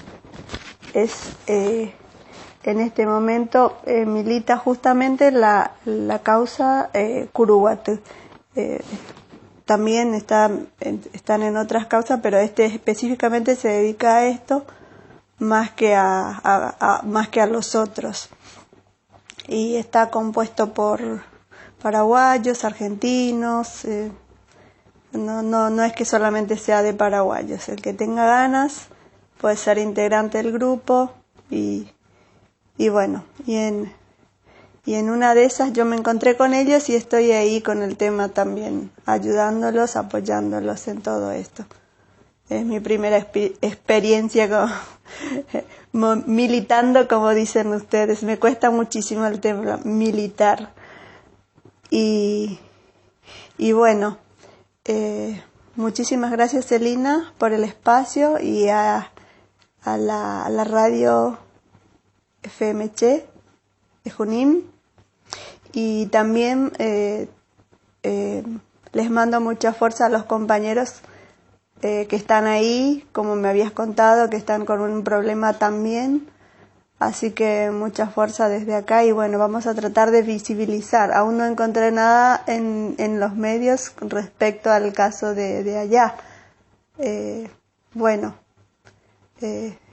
[SPEAKER 1] este momento milita justamente la causa Curuguatú. También están en otras causas, pero específicamente se dedica a esto más que a los otros. Y está compuesto por paraguayos, argentinos. No es que solamente sea de paraguayos. El que tenga ganas puede ser integrante del grupo y bueno, y en una de esas yo me encontré con ellos y estoy ahí con el tema también, ayudándolos, apoyándolos en todo esto. Es mi primera experiencia militando, como dicen ustedes. Me cuesta muchísimo el tema militar. Y bueno, muchísimas gracias, Celina, por el espacio, y a la radio FMC de Junín. Y también les mando mucha fuerza a los compañeros que están ahí, como me habías contado, que están con un problema también. Así que mucha fuerza desde acá y bueno, vamos a tratar de visibilizar. Aún no encontré nada en los medios respecto al caso de allá.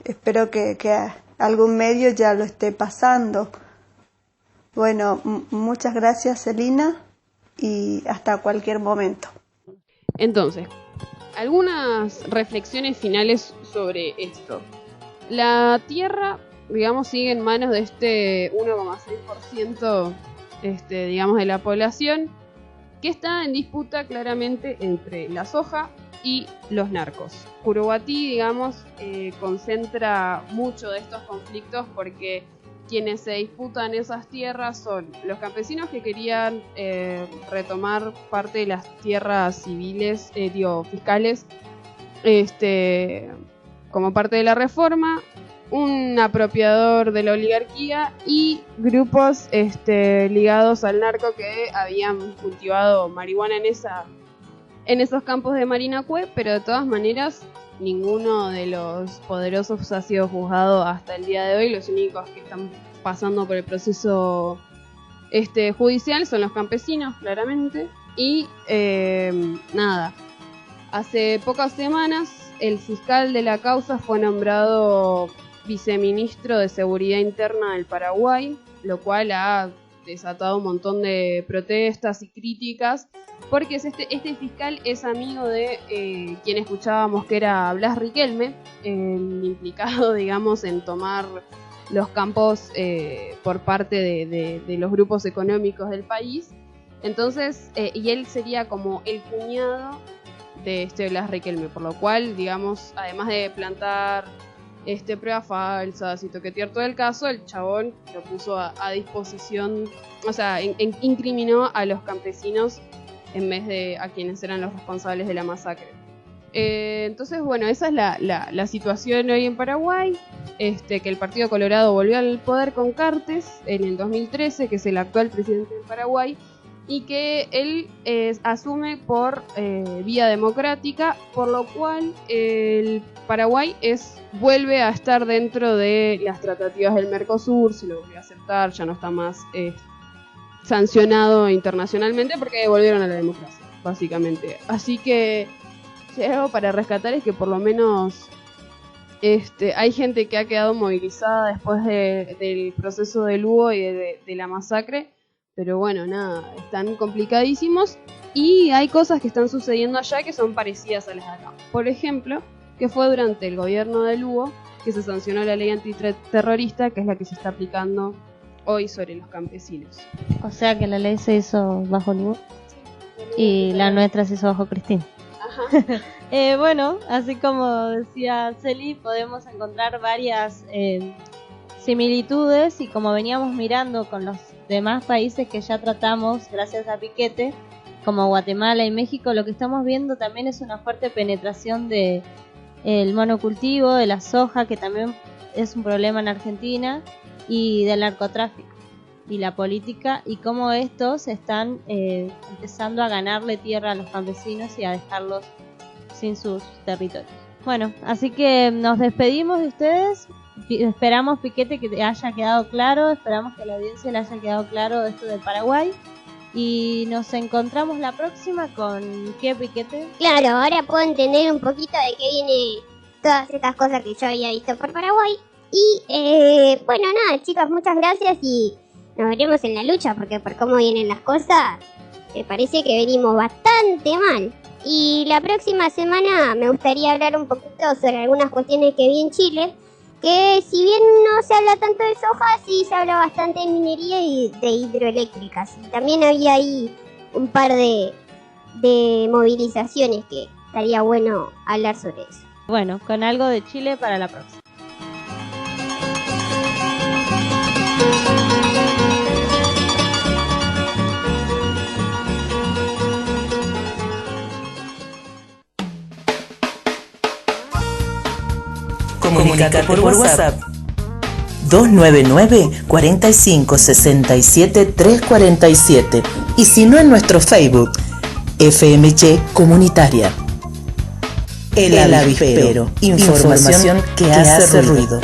[SPEAKER 1] Espero que algún medio ya lo esté pasando. Bueno, muchas gracias, Celina, y hasta cualquier momento.
[SPEAKER 3] Entonces, algunas reflexiones finales sobre esto. La Tierra, digamos, sigue en manos de este 1,6%, digamos, de la población, que está en disputa claramente entre la soja y los narcos. Curuguatí, digamos, concentra mucho de estos conflictos porque quienes se disputan esas tierras son los campesinos que querían retomar parte de las tierras civiles, fiscales, como parte de la reforma, un apropiador de la oligarquía y grupos ligados al narco que habían cultivado marihuana en esos campos de Marinacue, pero de todas maneras ninguno de los poderosos ha sido juzgado hasta el día de hoy. Los únicos que están pasando por el proceso judicial son los campesinos, claramente. Y nada, hace pocas semanas el fiscal de la causa fue nombrado viceministro de Seguridad Interna del Paraguay, lo cual ha desatado un montón de protestas y críticas, porque este fiscal es amigo de quien escuchábamos que era Blas Riquelme, implicado, digamos, en tomar los campos por parte de los grupos económicos del país. Entonces, y él sería como el cuñado de Blas Riquelme, por lo cual, digamos, además de plantar pruebas falsas y toquetear todo el caso, el chabón lo puso a disposición, o sea, incriminó a los campesinos en vez de a quienes eran los responsables de la masacre. Entonces, bueno, esa es la situación hoy en Paraguay, que el Partido Colorado volvió al poder con Cartes en el 2013, que es el actual presidente del Paraguay, y que él asume por vía democrática, por lo cual el Paraguay vuelve a estar dentro de las tratativas del Mercosur, se lo volvió a aceptar, ya no está más sancionado internacionalmente porque devolvieron a la democracia, básicamente. Así que si hay algo para rescatar es que por lo menos hay gente que ha quedado movilizada después del proceso del Lugo y de la masacre. Pero bueno, nada, están complicadísimos y hay cosas que están sucediendo allá que son parecidas a las de acá. Por ejemplo, que fue durante el gobierno de Lugo que se sancionó la ley antiterrorista, que es la que se está aplicando hoy sobre los campesinos.
[SPEAKER 2] O sea que la ley se hizo bajo Lugo y la nuestra se hizo bajo Cristina. Ajá. Bueno, así como decía Celi, podemos encontrar varias similitudes y como veníamos mirando con los demás países que ya tratamos gracias a Piquete, como Guatemala y México, lo que estamos viendo también es una fuerte penetración de el monocultivo, de la soja, que también es un problema en Argentina, y del narcotráfico y la política, y cómo estos están empezando a ganarle tierra a los campesinos y a dejarlos sin sus territorios. Bueno, así que nos despedimos de ustedes. Esperamos, Piquete, que te haya quedado claro, esperamos que a la audiencia le haya quedado claro esto del Paraguay, y nos encontramos la próxima con ¿qué, Piquete?
[SPEAKER 4] Claro, ahora puedo entender un poquito de qué viene todas estas cosas que yo había visto por Paraguay. Y bueno, nada, chicos, muchas gracias y nos veremos en la lucha, porque por cómo vienen las cosas me parece que venimos bastante mal. Y la próxima semana me gustaría hablar un poquito sobre algunas cuestiones que vi en Chile, que si bien no se habla tanto de soja, sí se habla bastante de minería y de hidroeléctricas. Y también había ahí un par de movilizaciones que estaría bueno hablar sobre eso.
[SPEAKER 2] Bueno, con algo de Chile para la próxima.
[SPEAKER 5] Comunicate por WhatsApp 299 45 67 347 y si no en nuestro Facebook FMC Comunitaria. El Avispero, información que hace ruido.